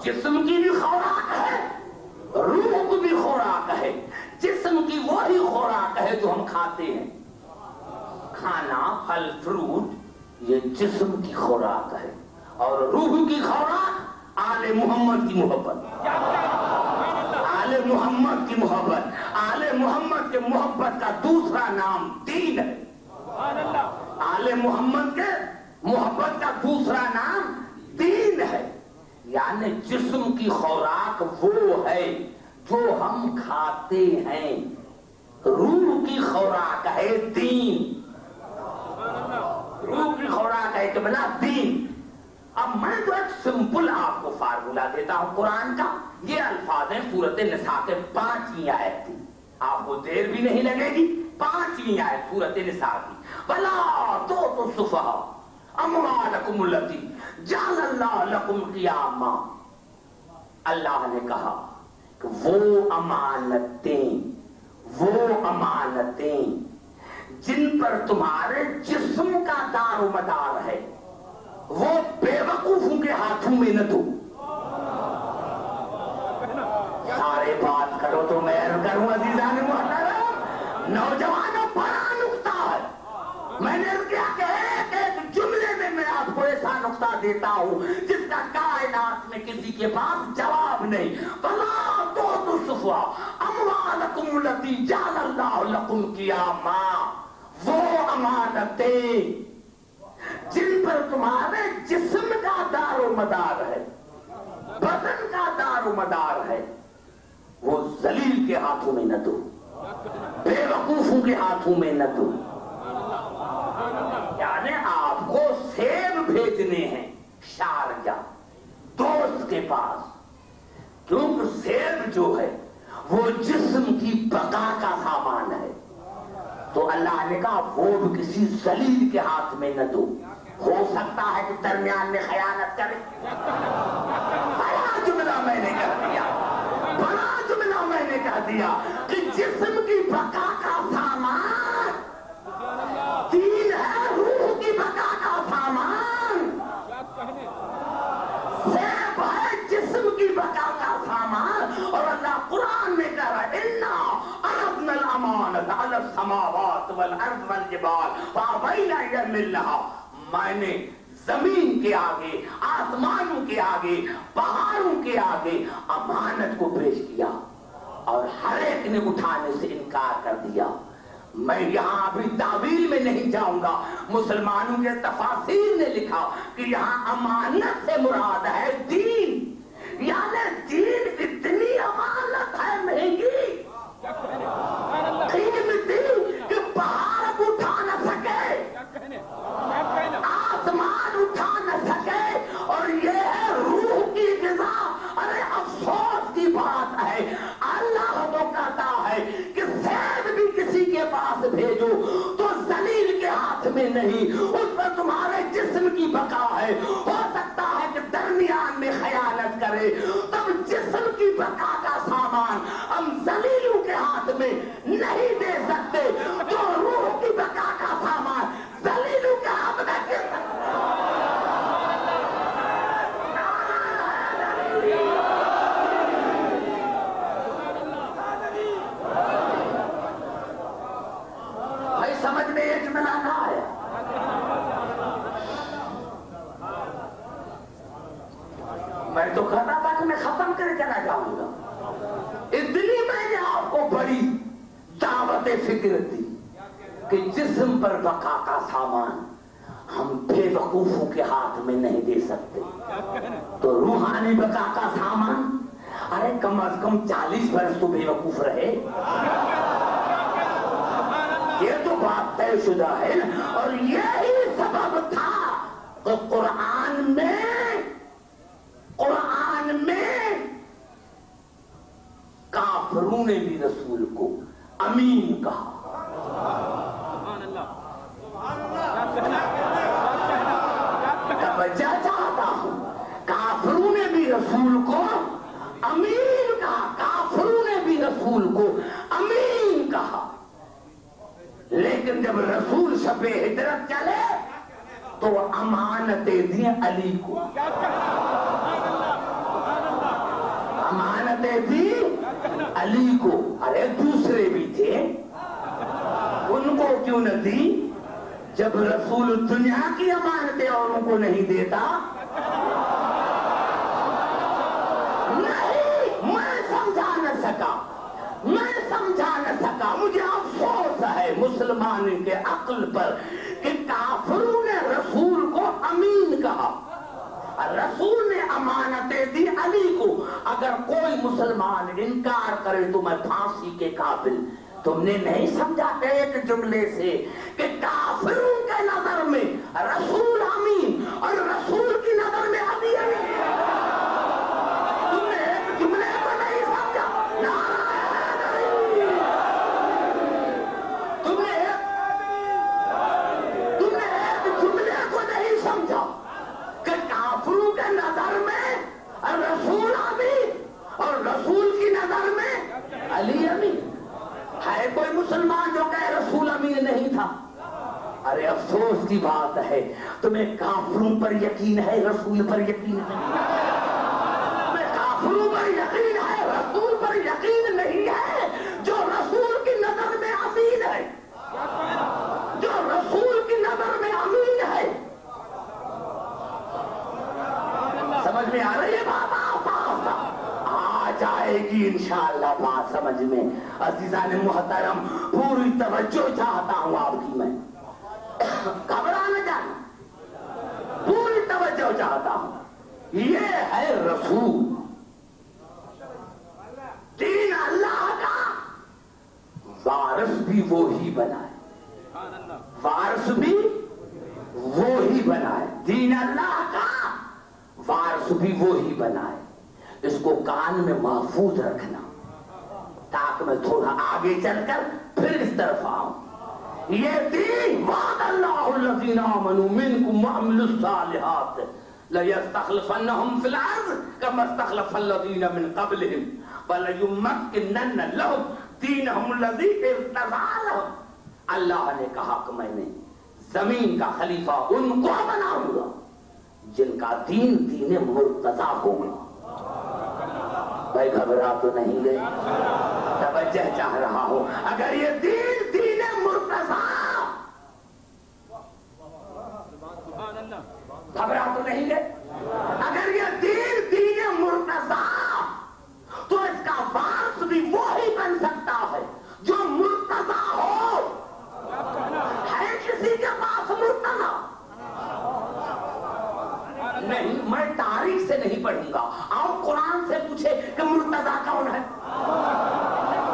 Speaker 1: جسم کی بھی خوراک ہے، روح کی بھی خوراک ہے. جسم کی وہی خوراک ہے جو ہم کھاتے ہیں. کھانا، پھل، فروٹ یہ جسم کی خوراک ہے. اور روح کی خوراک آل محمد کی محبت، آل محمد کی محبت. آل محمد کے محبت کا دوسرا نام دین ہے. آل محمد کے محبت کا دوسرا نام دین ہے. یعنی جسم کی خوراک وہ ہے جو ہم کھاتے ہیں، روح کی خوراک ہے دین. روح کی خوراک ہے کہ بلا دین. اب میں تو ایک سمپل آپ کو فارمولا دیتا ہوں قرآن کا. یہ الفاظ ہیں سورۃ نساء کے 5ویں آیت کی. آپ کو دیر بھی نہیں لگے گی. 5ویں آیت سورۃ نساء کی. وَلَا تُؤْتُوا السُّفَهَاءَ أَمْوَالَكُمُ الَّتِي جَعَلَ اللَّهُ لَكُمْ قِيَامًا. اللہ نے کہا کہ وہ امانتیں جن پر تمہارے جسم کا دار و مدار ہے وہ بے وقوفوں کے ہاتھوں میں نہ دو. سارے بات کرو تو میں عرض کروں عزیزان محترم، نوجوانوں بڑا نقطہ ہے. میں نے کیا کہ ایک جملے میں آپ کو ایسا نقطہ دیتا ہوں جس کا کائنات میں کسی کے پاس جواب نہیں. وَلَا تُؤْتُوا السُّفَهَاءَ أَمْوَالَكُمُ الَّتِي جَعَلَ اللَّهُ لَكُمْ قِيَامًا. وہ امانتیں جن پر تمہارے جسم کا دار و مدار ہے، بدن کا دار و مدار ہے وہ ذلیل کے ہاتھوں میں نہ دو، بے وقوفوں کے ہاتھوں میں نہ دو. یعنی آپ کو سیب بھیجنے ہیں شارجہ دوست کے پاس، کیونکہ سیب جو ہے وہ جسم کی بقا کا سامان ہے. تو اللہ نے کہا وہ بھی کسی ذلیل کے ہاتھ میں نہ دو. ہو سکتا ہے کہ درمیان میں خیانت کرے. بڑا جملہ میں نے کہہ دیا، بڑا جملہ میں نے کہہ دیا کہ جسم کی بقا کا سامان دین ہے، روح کی بقا کا سامان سیب ہے، جسم کی بقا کا سامان. اور اللہ قرآن میں کہہ رہا ہے اِنَّا عَرَضْنَا الْأَمَانَةَ عَلَى السَّمَاوَاتِ وَالْأَرْضِ وَالْجِبَالِ فَأَبَيْنَ أَن يَحْمِلْنَهَا. میں نے زمین کے آگے، آسمانوں کے آگے، پہاڑوں کے آگے امانت کو پیش کیا اور ہر ایک نے اٹھانے سے انکار کر دیا. میں یہاں ابھی تعویل میں نہیں جاؤں گا. مسلمانوں کے تفاسیر نے لکھا کہ یہاں امانت سے مراد ہے دین. یعنی دین اتنی امانت ہے مہنگی، قیمتی کہ پہاڑ اٹھا نہ سکے، آسمان اٹھا نہ سکے. اور یہ ہے روح کی غذا. ارے افسوس کی بات ہے، اللہ تو کہتا ہے کہ سیب بھی کسی کے پاس بھیجو تو ذلیل کے ہاتھ میں نہیں، اس پر تمہارے جسم کی بقا ہے. ہو سکتا ہے کہ درمیان میں خیانت کرے، تب جسم کی بقا کا سامان ہم ذلیلوں کے ہاتھ میں نہیں دے سکتے، تو روح کی بقا کا سامان ذلیلوں کے ہاتھ میں دے سکتے. بھائی سمجھ میں یہ جملہ نہ آیا؟ میں تو کہتا تھا کہ میں ختم کر چلا جاؤں گا، اس لیے میں نے آپ کو بڑی دعوت فکر دی کہ جسم پر بقا کا سامان ہم بے وقوفوں کے ہاتھ میں نہیں دے سکتے، تو روحانی بقا کا سامان ارے کم از کم 40 برس تو بے وقوف رہے. یہ تو بات طے شدہ ہے. اور یہی سبب تھا کہ قرآن میں کافروں نے بھی رسول کو امین کہا. توجہ چاہتا ہوں، کافروں نے بھی رسول کو امین کہا، کافروں نے بھی رسول کو امین کہا. لیکن جب رسول شب ہجرت چلے تو امانتیں دی علی کو، امانتیں دی علی کو. ارے دوسرے بھی تھے، ان کو کیوں نہ دی؟ جب رسول دنیا کی امانتیں اوروں کو نہیں دیتا. نہیں، میں سمجھا نہ سکا. مجھے افسوس ہے مسلمان کے عقل پر کہ کافروں نے رسول کو امین کہا، رسول نے امانتیں دی علی کو. اگر کوئی مسلمان انکار کرے تو میں پھانسی کے قابل. تم نے نہیں سمجھا ایک جملے سے کہ کافروں کے نظر میں رسول امین اور رسول کی نظر میں علی امین. تم نے ایک جملے کو نہیں سمجھا. تم نے ایک جملے کو نہیں سمجھا کہ کافروں کے نظر میں رسول امین اور رسول کی نظر میں علی امین. ہے کوئی مسلمان جو کہ رسول امین نہیں تھا؟ ارے افسوس کی بات ہے، تمہیں کافروں پر یقین ہے، رسول پر یقین نہیں. تمہیں کافروں پر یقین ہے، رسول پر یقین نہیں ہے. جو رسول کی نظر میں امین ہے، جو رسول کی نظر میں امین ہے. سمجھ میں آ رہی ہے بات؟ جائے گی انشاءاللہ بات سمجھ میں. عزیزان محترم، پوری توجہ چاہتا ہوں آپ کی. میں گھبرا نہ جانا، پوری توجہ چاہتا ہوں. یہ ہے رسول، بھی وہی بنائے، وارث بھی وہی بنائے، دین اللہ کا وارث بھی وہی بنائے۔ اس کو کان میں محفوظ رکھنا تاکہ میں تھوڑا آگے چل کر پھر اس طرف آؤں۔ یہ دین وعد اللہ الذین آمنوا منکم وعملوا الصالحات لَيَسْتَخْلِفَنَّهُمْ فِي الْأَرْضِ كَمَا اسْتَخْلَفَ الَّذِينَ مِنْ قَبْلِهِمْ وَلَيُمَّكِّنَنَّ لَهُمْ دِينَهُمُ الَّذِي ارْتَضَىٰ لَهُمْ۔ اللہ نے کہا کہ میں نے زمین کا خلیفہ ان کو بناؤں گا جن کا دین دین مرتضیٰ ہوگا۔ بھائی گھبرا تو نہیں گئے؟ توجہ چاہ رہا ہوں۔ اگر یہ دین دین مرتضیٰ، گھبرا تو نہیں گئے؟ اگر یہ دین دین مرتضیٰ تو اس کا وارث بھی وہی بن سکتا ہے جو مرتضیٰ ہو۔ ہے کسی کے پاس مرتضیٰ؟ نہیں، میں تاریخ سے نہیں پڑھوں گا، آؤ قرآن سے پوچھے کہ مرتضیٰ کون ہے۔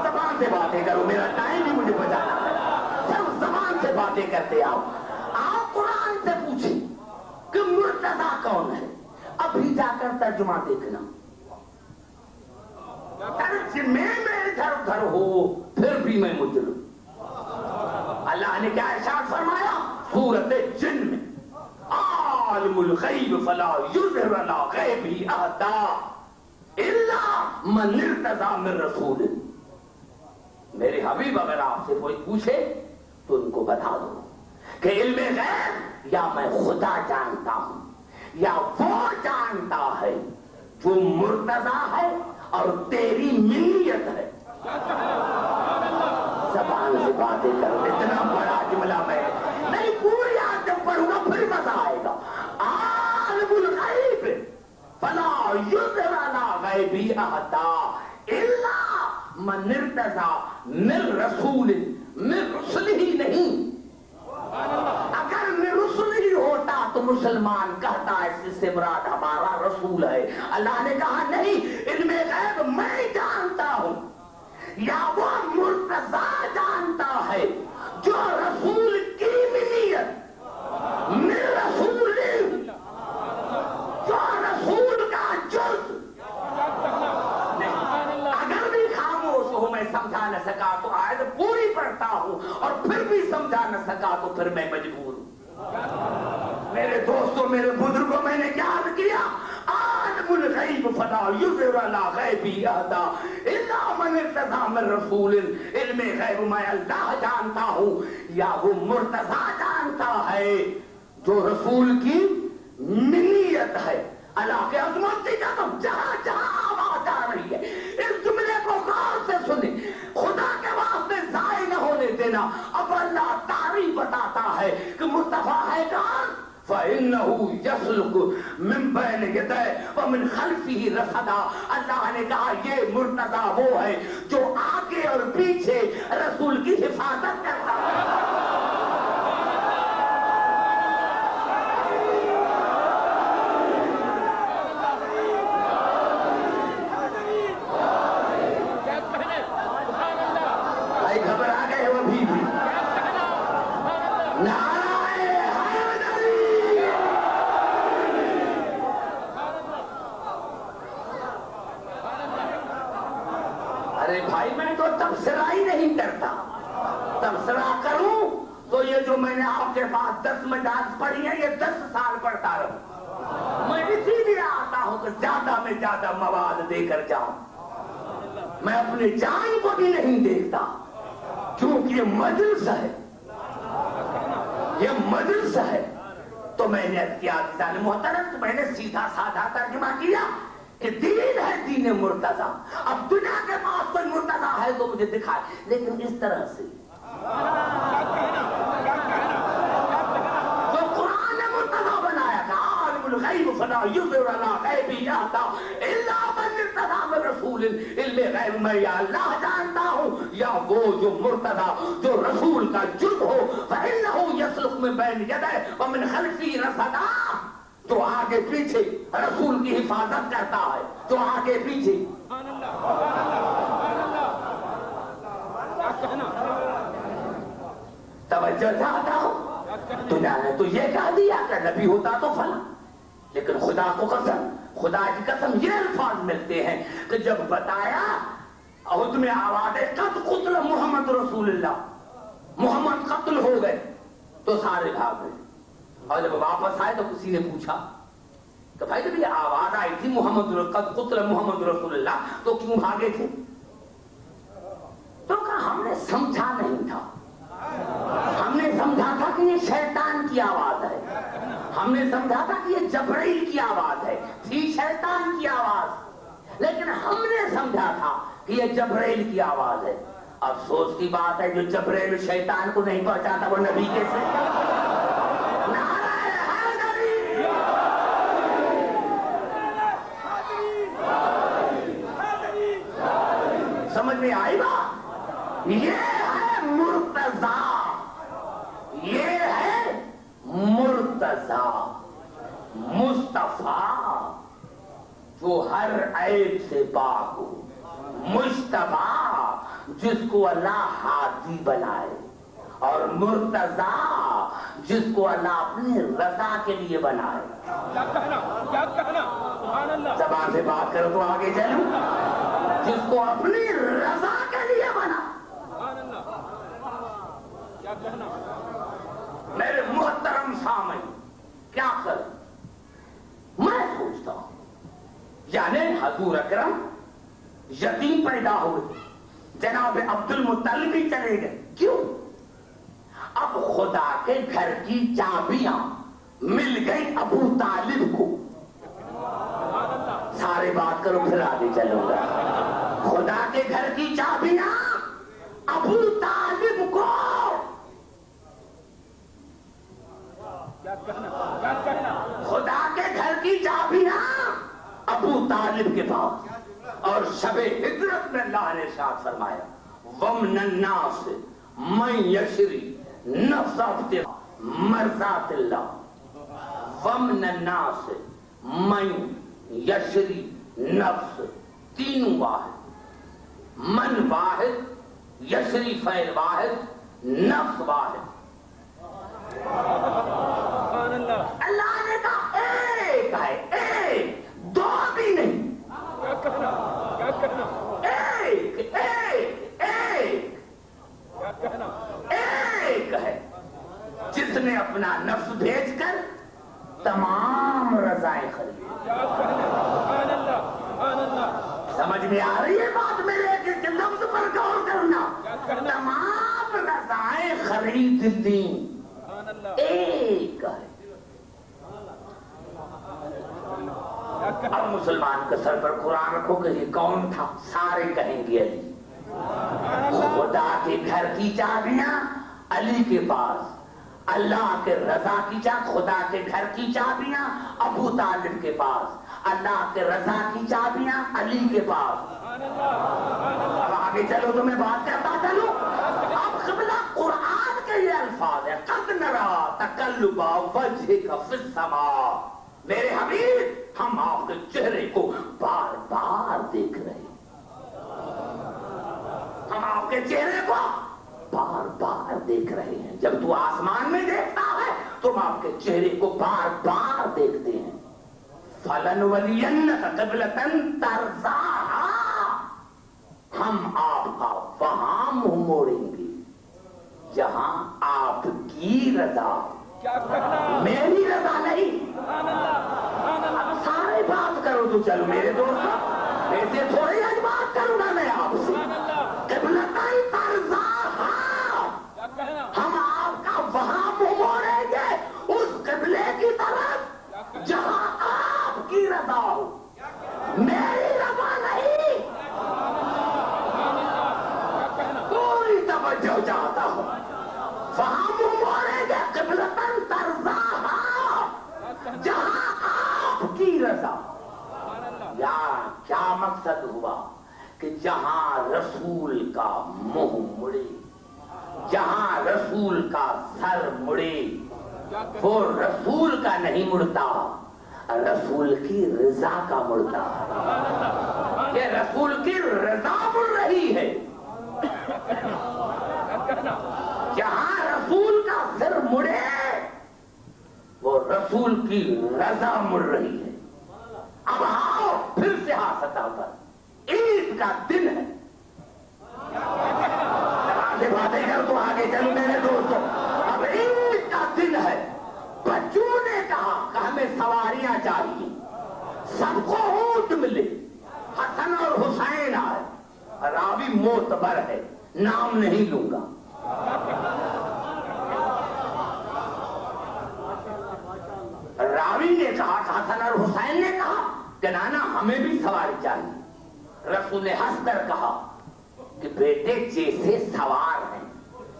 Speaker 1: زبان سے باتیں کرو، میرا ٹائم بھی مجھے بچانا ہے، صرف زبان سے باتیں کرتے آؤ۔ آؤ قرآن سے پوچھے کہ مرتضیٰ کون ہے، ابھی جا کر ترجمہ دیکھنا۔ ترجمے میں ادھر ادھر ہو پھر بھی میں مجرم۔ اللہ نے کیا ارشاد فرمایا سورۃ جن میں؟ عالم الغیب فلا یظہر علی غیبہ احدا الا من ارتضی من رسول۔ میرے حبیب اگر آپ سے کوئی پوچھے تو ان کو بتا دو کہ علم غیب یا میں خدا جانتا ہوں یا وہ جانتا ہے جو مرتضیٰ ہے اور تیری منیت ہے۔ زبان سے باتیں کرو، اتنا بڑا جملہ میں نہیں، پوری آیت جب پڑھوں گا پھر مزہ آئے گا۔ عالم الغیب فلا یظہر علی غیبہ احدا الا من ارتضی من رسول، من رسل ہی نہیں۔ اگر میں رسول ہی ہوتا تو مسلمان کہتا ہے اس سے مراد ہمارا رسول ہے۔ اللہ نے کہا نہیں، علم غیب میں جانتا ہوں یا وہ مرتضیٰ جانتا ہے جو رسول کی منیت، من رسول، جو رسول کا جز۔ اگر بھی خاموش ہوں میں سمجھا نہ سکا تو آیت پوری پڑھتا ہوں، اور پھر بھی سمجھا نہ سکا تو پھر میں مجبور ہوں۔ میرے دوستوں، میرے بزرگوں، میں نے کیا عرض کیا؟ عالم الغیب فلا یظہر علی غیبہ احدا الا من ارتضی من رسول۔ علم غیب میں اللہ جانتا ہوں یا وہ مرتضیٰ جانتا ہے جو رسول کی منیت ہے۔ اللہ کے عظمت کی قسم، جہاں جہاں آواز آ رہی ہے اس جملے کو غور سے سنیں، خدا کے واسطے ضائع نہ ہونے دینا۔ اب اللہ تعریف بتاتا ہے کہ مصطفیٰ ہے کون؟ فَإِنَّهُ يَسْلُكُ مِن بَيْنِ يَدَيْهِ وَمِنْ خَلْفِهِ رَصَدًا۔ اللہ نے کہا یہ مرتضیٰ وہ ہے جو آگے اور پیچھے رسول کی حفاظت کرتا ہے۔ ارے بھائی میں تو تبصرہ ہی نہیں کرتا، تبصرہ کروں تو یہ جو میں نے آپ کے پاس 10 مجالس پڑھی ہیں یہ 10 سال پڑھتا رہوں۔ میں اسی لیے آتا ہوں کہ زیادہ میں زیادہ مواد دے کر جاؤں۔ میں اپنی جان کو بھی نہیں دیکھتا کیونکہ یہ مجلس ہے، یہ مجلس ہے۔ تو میں نے کیا محترم، میں نے سیدھا سادہ ترجمہ کیا کہ دین ہے دین مرتضیٰ۔ اب دنیا کے پاس کوئی مرتضیٰ ہے تو مجھے دکھائے، لیکن اس طرح سے تو قرآن نے مرتضیٰ بنایا تھا۔ عالم الغیب فلا یظہر علی غیبہ احدا الا من ارتضی من رسول۔ علم غیب میں یا اللہ جانتا ہوں یا وہ جو مرتضیٰ، جو رسول کا جز ہو۔ فإنہ یسلک من بین یدیہ ومن خلفہ رصدا، جو آگے پیچھے رسول کی حفاظت کرتا ہے، جو آگے پیچھے توجہ چاہتا ہوں دنیا نے تو یہ کہہ دیا کہ نبی ہوتا تو فلاں، لیکن خدا کو قسم، خدا کی قسم یہ الفاظ ملتے ہیں کہ جب بتایا احد میں آواز ہے قد قتل محمد رسول اللہ، محمد قتل ہو گئے، تو سارے بھاگ گئے. اور جب واپس آئے تو کسی نے پوچھا کہ بھائی جب یہ آواز آئی تھی محمد قد قتل محمد رسول اللہ تو کیوں بھاگے تھے؟ تو کہا ہم نے سمجھا نہیں تھا، ہم نے سمجھا تھا کہ یہ شیطان کی آواز ہے، ہم نے سمجھا تھا کہ یہ جبرائیل کی آواز ہے، تھی شیطان کی آواز، لیکن ہم نے سمجھا تھا کہ یہ جبرائیل کی آواز ہے. افسوس کی بات ہے جو جبرائیل شیطان کو نہیں پہنچاتا وہ نبی کیسے؟ سمجھ میں آئی بات؟ یہ ہے مرتضی، یہ ہے مرتضی مصطفیٰ جو ہر عیب سے پاک ہو، مجتبیٰ جس کو اللہ ہادی بنائے، اور مرتضی جس کو اللہ اپنی رضا کے لیے بنائے. زبان سے بات کرو تو آگے چلوں. جس کو اپنی رضا کے لیے بنا. میرے محترم سامعین کیا کر میں سوچتا ہوں یعنی حضور اکرم یتیم پیدا ہوئے، جناب عبد المطلب بھی چلے گئے، کیوں؟ اب خدا کے گھر کی چابیاں مل گئی ابو طالب کو. سارے بات کرو پھر آگے چلوں گا. خدا کے گھر کی چابیاں ابو طالب کو. خدا کے گھر کی چابیاں ابو طالب کے پاس. اور شب ہجرت میں اللہ نے ارشاد فرمایا وَمِنَ النَّاسِ مَن يَشْرِي نَفْسَهُ ابْتِغَاءَ مَرْضَاتِ اللَّهِ. وَمِنَ النَّاسِ مَن يَشْرِي نَفْسَهُ، تین واحد، من واحد، یشری فعل واحد، نفس واحد. اللہ نے کہا ایک ہے، ایک، دو بھی نہیں، ایک ایک ایک ایک ہے جس نے اپنا نفس بھیج کر تمام رضائیں خریدی. سمجھ میں آ رہی ہے بات میرے کہ لفظ پر غور کرنا. تمام رضائیں خرید دی، ایک ہے. اب مسلمان کے سر پر قرآن رکھو کہ یہ کون تھا؟ سارے کہیں گے علی. خدا کے گھر کی چابیاں علی کے پاس، اللہ کے رضا کی خدا کے گھر کی چابیاں ابو طالب کے پاس، اللہ کے رضا کی چابیاں علی کے پاس. اب آگے چلو تو میں بات کرتا چلوں. اب قبلہ قرآن کے یہ الفاظ ہے قد نرا تقلب وجہک فی السماء. میرے حبیب ہم آپ کے چہرے کو بار بار دیکھ رہے ہیں، ہم آپ کے چہرے کو بار بار دیکھ رہے ہیں. جب تو آسمان میں دیکھتا ہے تو ہم آپ کے چہرے کو بار بار دیکھتے ہیں. فَلَنُوَلِيَنَّكَ قِبْلَةً تَرْضَاهَا، ہم آپ کا وہاں منہ موڑیں گے جہاں آپ کی رضا، میری رضا نہیں. اب سارے بات کرو تو چلو میرے دوست، ایسے تھوڑی آج بات کروں گا میں آپ سے. قبلتاً ترضاہا، ہم آپ کا وہاں منہ موڑیں گے اس قبلے کی طرف جہاں آپ کی رضا ہو، میری رضا نہیں. کوئی توجہ چاہتا ہوں، وہاں منہ موڑیں گے قبلتاً ترضاہا جہاں آپ کی رضا. یا کیا مقصد ہوا کہ جہاں رسول کا منہ مڑے، جہاں رسول کا سر مڑے، وہ رسول کا نہیں مڑتا، رسول کی رضا کا مڑتا. یہ رسول کی رضا مڑ رہی ہے. جہاں رسول اور رسول کی رضا مڑ رہی ہے. اب آؤ پھر سے سطح پر عید کا دن ہے. سے باتیں کر تو آگے چلو میرے دوستوں. اب عید کا دن ہے. بچوں نے کہا کہ ہمیں سواریاں چاہیے, سب کو اونٹ ملے. حسن اور حسین آئے. راوی معتبر ہے, نام نہیں لوں گا. راوی نے کہا کہ حسن اور حسین نے کہا کہ نانا ہمیں بھی سواری چاہیے. رسول نے ہنس کر کہا کہ بیٹے جیسے سوار ہیں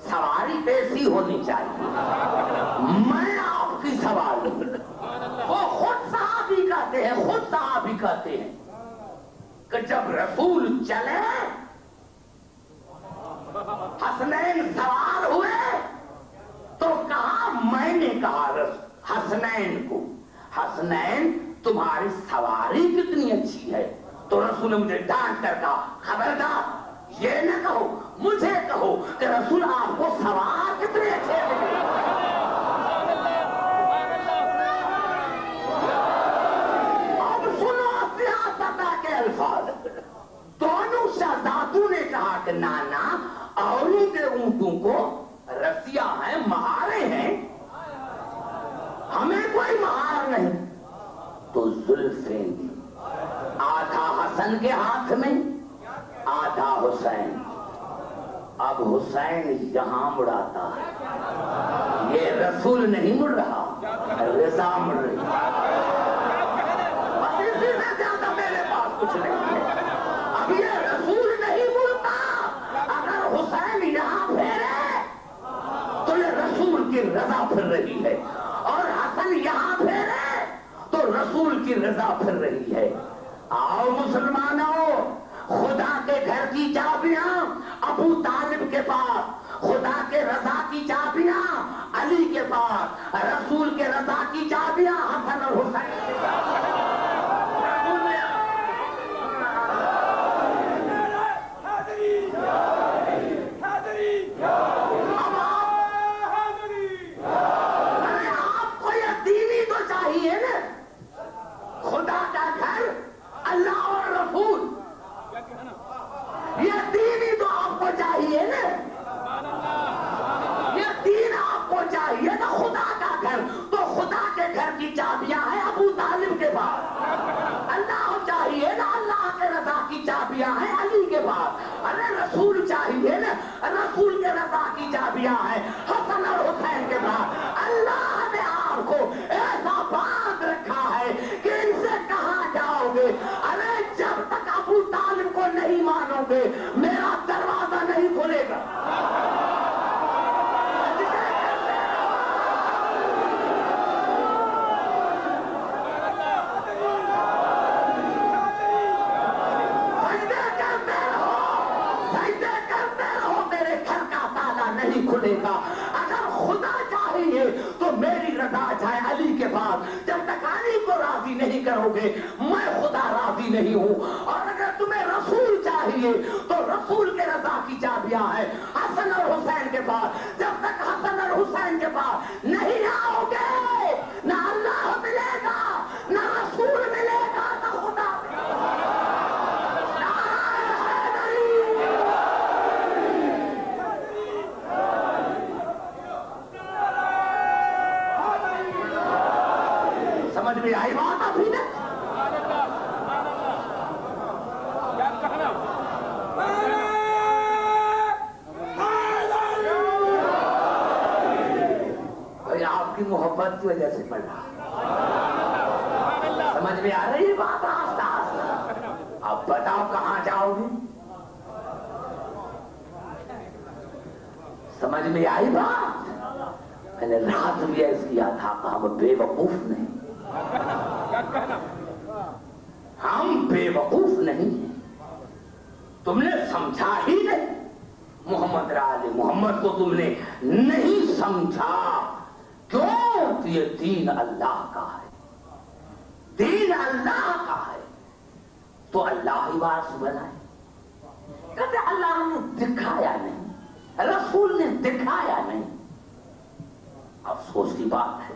Speaker 1: سواری ایسی ہونی چاہیے. میں آپ کی سوار ہوں. وہ خود صحابی کہتے ہیں, خود صحابی کہتے ہیں کہ جب رسول چلے حسنین سوار ہوئے تو کہا, میں نے کہا حسنین کو, حسنین تمہاری سواری کتنی اچھی ہے. تو رسول نے مجھے ڈانٹ کر کہا خبردار یہ نہ کہو, مجھے کہو کہ رسول آپ کو سوار کتنے اچھے لگے. اب سنو سیاست کے الفاظ. دونوں شہزادوں نے کہا کہ نانا اوروں کے اونٹوں کو رسیاں ہیں, مہارے ہیں, ہمیں کوئی مہار نہیں. تو زلفیں دی, آدھا حسن کے ہاتھ میں آدھا حسین. اب حسین یہاں مڑاتا ہے, یہ رسول نہیں مڑ رہا, رضا مڑ رہی. بس اسی سے زیادہ میرے پاس کچھ نہیں ہے. اب یہ رسول نہیں مڑتا. اگر حسین یہاں پھیرے تو یہ رسول کی رضا پھر رہی ہے, اور حسن یہاں پھیرے تو رسول کی رضا پھر رہی ہے. آؤ مسلمانوں, خدا کے گھر کی چابیاں ابو طالب کے پاس, خدا کے رضا کی چابیاں علی کے پاس, رسول کے رضا کی چابیاں حسن اور حسین کے پاس. آپ کو یہ دینی تو چاہیے نا, خدا کا گھر, اللہ اور رسول, یہ دین ہی تو آپ کو چاہیے نا. یہ دین آپ کو چاہیے نا. خدا کا گھر تو خدا کے گھر کی چابیاں ہیں ابو طالب کے پاس. اللہ چاہیے نا, اللہ کے رضا کی چابیاں ہیں علی کے پاس. ارے رسول چاہیے نا, رسول کے رضا کی چابیاں ہیں حسن اور حسین کے پاس. اللہ نے آپ کو ایسا باندھ رکھا ہے کہ ان سے کہاں جاؤ گے. ارے جب تک ابو طالب کو نہیں مانو گے میرا دروازہ نہیں کھلے گا. کھلے گا. اگر خدا چاہیے تو میری رضا چاہے علی کے پاس. جب تک علی کو راضی نہیں کرو گے میں خدا راضی نہیں ہوں. اور اگر تمہیں رسول چاہیے تو رسول کے رضا کی چابیاں ہیں حسن اور حسین کے پاس. جب تک حسن اور حسین کے پاس نہیں آؤ گے نہ اللہ ملے گا, نہ رسول ملے گا, نہ خدا ملے گا. سمجھ میں آئی بات ابھی نے؟ آپ کی محبت کی وجہ سے پڑھ رہا. سمجھ میں آ رہی ہے بات آہستہ آہستہ. اب بتاؤ کہاں جاؤ گے. سمجھ میں آئی بات. میں نے رات بھی ایسا کیا تھا کہ ہم بے وقوف نہیں, ہم بے وقوف نہیں ہیں. تم نے سمجھا ہی نہیں. محمد رال محمد کو تم نے نہیں سمجھا. کیوں؟ یہ دین اللہ کا ہے, دین اللہ کا ہے. تو اللہ ہی بات بنائے. کہتے اللہ نے دکھایا نہیں, رسول نے دکھایا نہیں. افسوس کی بات ہے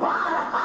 Speaker 1: 12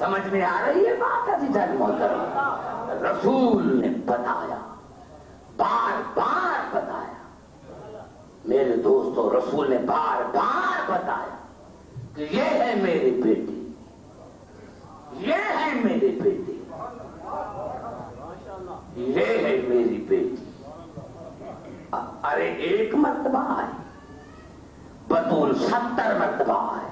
Speaker 1: سمجھ میں آ رہی ہے بات عزیزان محترم؟ رسول نے بتایا، بار بار بتایا میرے دوستو، رسول نے بار بار بتایا کہ یہ ہے میری بیٹی، یہ ہے میری بیٹی، یہ ہے میری بیٹی۔ ارے ایک مرتبہ ہے، بطول 70 مرتبہ ہے،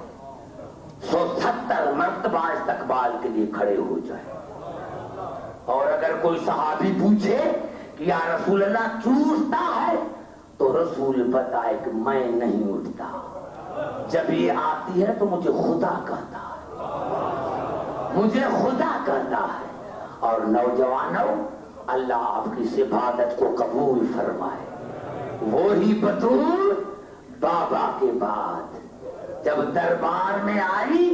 Speaker 1: 170 مرتبہ استقبال کے لیے کھڑے ہو جائے۔ اور اگر کوئی صحابی پوچھے کہ یا رسول اللہ چوستا ہے تو رسول بتائے کہ میں نہیں اٹھتا، جب یہ آتی ہے تو مجھے خدا کہتا ہے، مجھے خدا کہتا ہے۔ اور نوجوانوں، اللہ آپ کی اس عبادت کو قبول فرمائے۔ وہی بطول بابا کے بعد جب دربار میں آئی،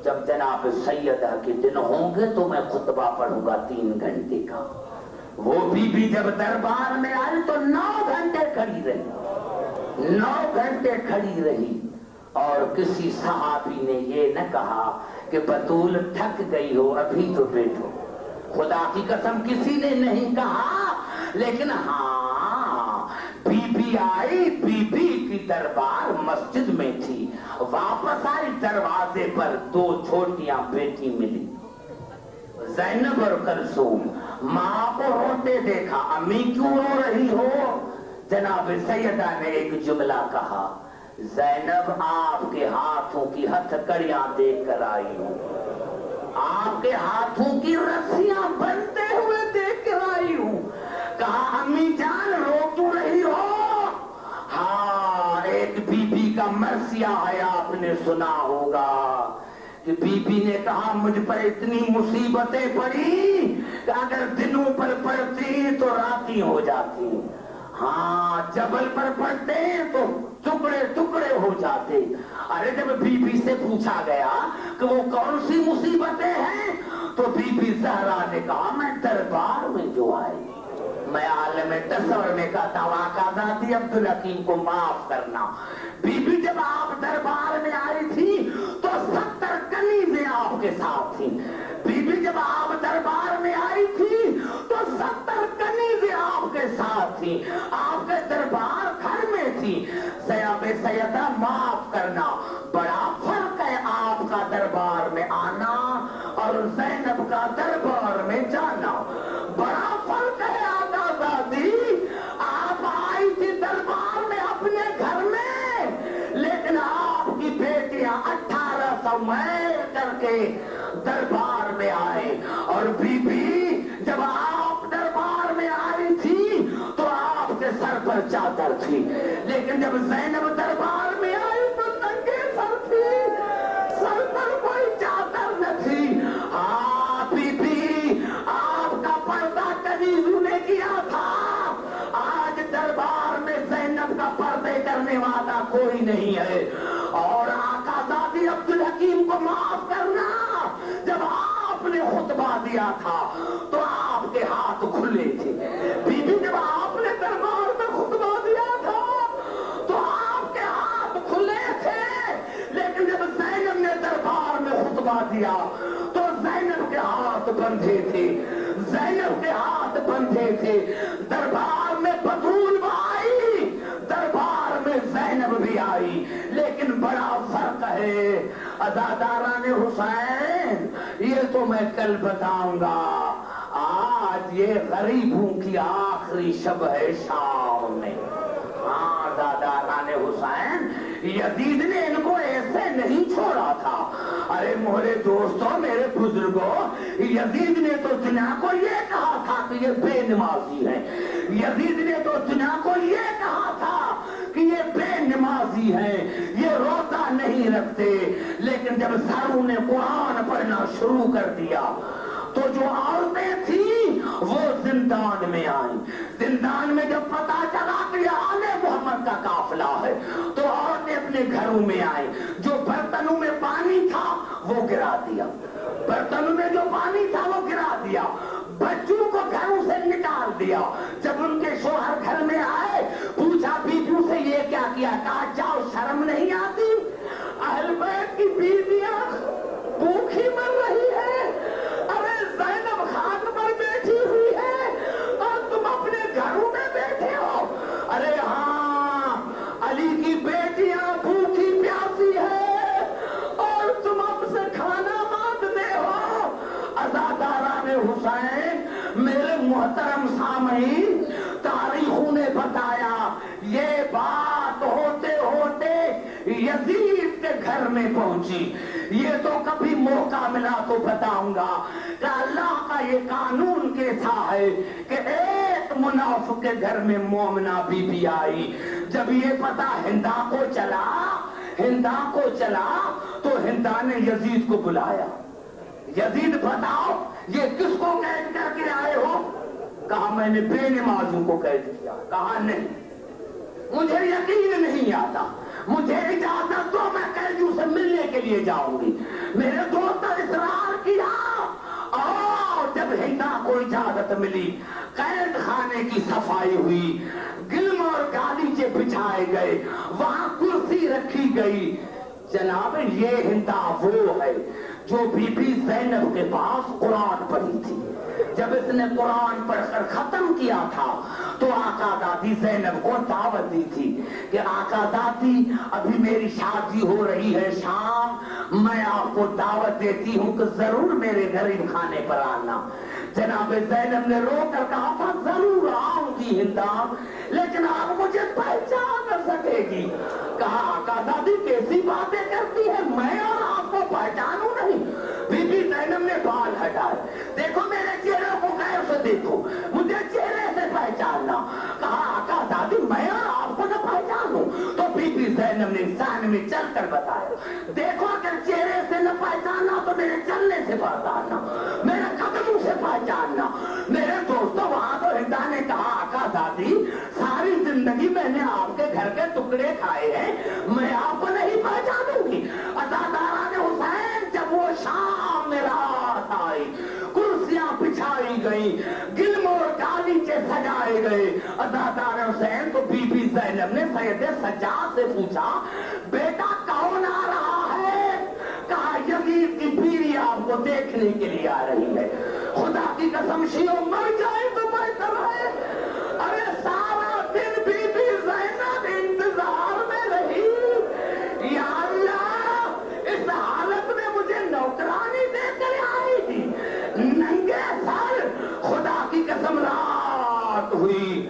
Speaker 1: جب جناب سیدہ کے دن ہوں گے تو میں خطبہ پڑھوں گا 3 گھنٹے کا، وہ بھی جب دربار میں آئی تو 9 گھنٹے کھڑی رہی، 9 گھنٹے کھڑی رہی۔ اور کسی صحابی نے یہ نہ کہا کہ بطول تھک گئی ہو ابھی تو بیٹھو، خدا کی قسم کسی نے نہیں کہا۔ لیکن ہاں، بی بی آئی، بی بی کی دربار مسجد میں تھی، واپس آئی، دروازے پر 2 چھوٹیاں بیٹی ملی، زینب اور کلثوم۔ ماں کو روتے دیکھا، امی کیوں رو رہی ہو؟ جناب سیدہ نے ایک جملہ کہا، زینب آپ کے ہاتھوں کی ہتھ کڑیاں دیکھ کر آئی ہوں، آپ کے ہاتھوں کی رسیاں بنتے ہوئے دیکھ کر آئی ہوں۔ کہا امی جان رو کیوں رہی ہو؟ ہاں، ایک بی بی کا مرثیہ ہے، آپ نے سنا ہوگا کہ بی بی نے کہا مجھ پر اتنی مصیبتیں پڑی کہ اگر دنوں پر پڑتی تو راتی ہو جاتی، ہاں جبل پر پڑتے تو ٹکڑے ٹکڑے ہو جاتے۔ ارے جب بی بی سے پوچھا گیا کہ وہ کون سی مصیبتیں ہیں تو بی بی زہرا نے کہا میں دربار میں جو آئی، میں عالم تصور میں کہتا ہوں آقا ذاتی عبدالحکیم کو معاف کرنا، بی بی جب آپ دربار میں آئی تھی تو 70 کنیزیں آپ کے ساتھ تھیں، بی بی جب آپ دربار میں آئی تھی تو 70 کنیزیں آپ کے ساتھ تھیں، آپ کے دربار گھر میں تھی۔ سیدہ معاف کرنا، بڑا فرق ہے آپ کا دربار میں آنا اور زینب کا دربار میں جانا، بڑا فرق ہے آقا زادی۔ آپ آئی تھی دربار میں اپنے گھر میں، لیکن آپ کی بیٹیاں 1800 میل کر کے دربار میں آئے، اور بی بی جب آپ دربار میں آئی تھی تو آپ کے سر پر چادر تھی، لیکن جب زینب دربار میں آئی تو ننگے سر تھی، سر پر کوئی چادر نہ تھی۔ ہاں بی بی، آپ کا پردہ کنیزوں نے کیا تھا، آج دربار میں زینب کا پردے کرنے والا کوئی نہیں ہے۔ اور آقا ذاتی عبدالحکیم کو معاف کرنا، جب آپ نے خطبہ دیا تھا تو آپ کے ہاتھ کھلے تھے، بی بی جب آپ نے دربار میں خطبہ دیا تھا تو آپ کے ہاتھ کھلے تھے، لیکن جب زینب نے دربار میں خطبہ دیا تو زینب کے ہاتھ بندھے تھے، زینب کے ہاتھ بندھے تھے۔ دربار میں بطول آئی، دربار میں زینب بھی آئی، لیکن بڑا فرق ہے عزاداران حسین، یہ تو میں کل بتاؤں گا۔ آج یہ غریبوں کی آخری شب ہے شام میں۔ ہاں عزاداران حسین، یزید نے ان کو ایسے نہیں چھوڑا تھا۔ ارے میرے دوستوں، میرے بزرگوں، یزید نے تو دنیا کو یہ کہا تھا کہ یہ بے نمازی ہے، یزید نے تو دنیا کو یہ کہا تھا کہ یہ بے نمازی ہیں، یہ روزہ نہیں رکھتے، لیکن جب سروں نے قرآن پڑھنا شروع کر دیا تو جو عورتیں تھیں وہ زندان میں آئیں۔ زندان میں جب پتا چلا کہ یہ آل محمد کا قافلہ ہے تو عورتیں اپنے گھروں میں آئیں، جو برتنوں میں پانی تھا وہ گرا دیا، برتنوں میں جو پانی تھا وہ گرا دیا، بچوں کو گھروں سے نکال دیا۔ جب ان کے شوہر گھر میں آئے پوچھا بیویوں سے یہ کیا کیا؟ کہا جاؤ، شرم نہیں آتی؟ اہل بیت کی بیویاں بھوک بھوکی مر رہی ہے، ارے زینب خاک پر بیٹھی ہوئی ہے اور تم اپنے گھروں میں بیٹھے ہو. ارے ہاں، علی کی بیٹیاں بھوکی پیاسی ہے اور تم اب سے کھانا مانگتے ہو. عزاداران حسین، میرے محترم سامعین، تاریخوں نے بتایا یہ بات ہوتے ہوتے یزید کے گھر میں پہنچی. یہ تو کبھی موقع ملا تو بتاؤں گا کہ اللہ کا یہ قانون کیسا ہے کہ ایک منافق کے گھر میں مومنہ بی بی آئی. جب یہ پتا ہندا کو چلا تو ہندا نے یزید کو بلایا. یزید بتاؤ یہ کس کو قید کر کے آئے ہو؟ کہا میں نے بے نمازوں کو قید کیا. کہا نہیں، مجھے یقین نہیں آتا، مجھے اجازت دو میں قیدیوں سے ملنے کے لیے جاؤں گی. میرے دوست نے اصرار کیا اور جب ہندا کو اجازت ملی قید خانے کی صفائی ہوئی، گلم اور گالیچے بچھائے گئے، وہاں کرسی رکھی گئی. جناب یہ ہندا وہ ہے جو بی بی زینب کے پاس قرآن پڑھی تھی. جب اس نے قرآن پڑھ کر ختم کیا تھا تو آقا دادی زینب کو دعوت دی تھی کہ آقا دادی ابھی میری شادی ہو رہی ہے شام، میں آپ کو دعوت دیتی ہوں کہ ضرور میرے غریب خانے پر آنا. جناب زینب نے رو کر کہا تھا ضرور آؤں گی ہندا، لیکن آپ مجھے پہچان نہ سکے گی. کہا آقا دادی کیسی باتیں کرتی ہے، میں اور آپ کو پہچانوں نہیں. بی بی زینب نے بال ہٹائے. دیکھو میرے چہرے کو غیر سے دیکھو، مجھے چہرے سے پہچاننا. کہا آقا دادی میں اور آپ کو نہ پہچانوں. تو بی بی زینب نے انسان میں چل کر بتایا دیکھو اگر چہرے سے نہ پہچاننا تو میرے چلنے سے پہچاننا، میرے قدموں سے پہچاننا. میرے دوستو وہاں تو ہندا نے کہا آقا دادی ساری زندگی میں نے آپ کے گھر کے ٹکڑے کھائے ہیں، میں آپ کو نہیں پہچانوں گی. عزاداران حسین جب وہ شام میں رات آئی، کرسیاں بچھائی گئی، گلم اور گالیچے سجائے گئے. عزادار حسین تو بی بی زینب نے سید سجاد سے پوچھا بیٹا کون آ رہا ہے؟ کہا یزید کی بیوی آپ کو دیکھنے کے لیے آ رہی ہے. خدا کی قسم شیعہ مر جائے تو بہتر ہے. ارے سارا دن بی بی زینب انتظار میں رہی. یا اللہ اس حالت میں مجھے نوکرانی دے کر آئی تھی ننگے سر. خدا کی قسم رات ہوئی،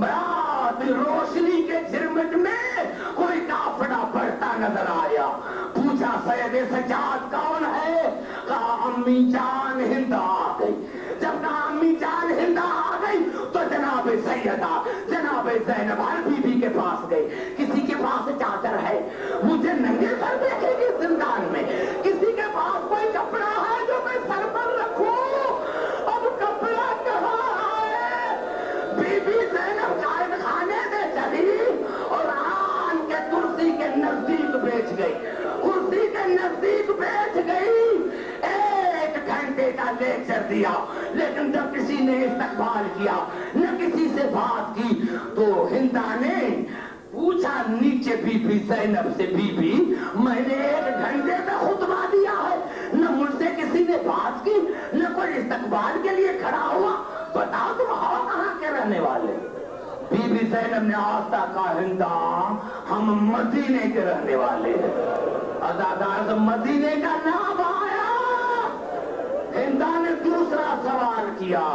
Speaker 1: رات روشنی کے جھرمٹ میں کوئی کافڑا بڑھتا نظر آیا. پوچھا سید سجاد کون ہے؟ کہا امی جان ہندا آ گئی. جب کہا امی جان ہندا آ گئی تو جناب سیدہ جناب زینب ہر بی بی کے پاس گئی. کسی کے پاس چادر ہے مجھے ننگے سر دیکھے گی زندان میں، کسی کے پاس کوئی کپڑا ہے جو میں سر پر رکھوں. اب کپڑا کہاں ہے؟ بی بی زینب قائد خانے سے چلی اور آن کے کرسی کے نزدیک بیٹھ گئی. کرسی کے نزدیک بیٹھ گئی، 1 گھنٹے کا لیکچر دیا، لیکن جب کسی نے استقبال کیا نہ کسی سے بات کی تو ہندا نے پوچھا نیچے بی بی زینب سے بی بی میں نے 1 گھنٹے میں خطبہ دیا ہے، نہ مجھ سے کسی نے بات کی نہ کوئی استقبال کے لیے کھڑا ہوا، بتاؤ تم ہو کہاں کے رہنے والے؟ بی بی زینب نے آستہ کہا ہندا ہم مدینے کے رہنے والے ہیں. عزادار مدینے کا نام آیا. ہندا نے دوسرا سوال کیا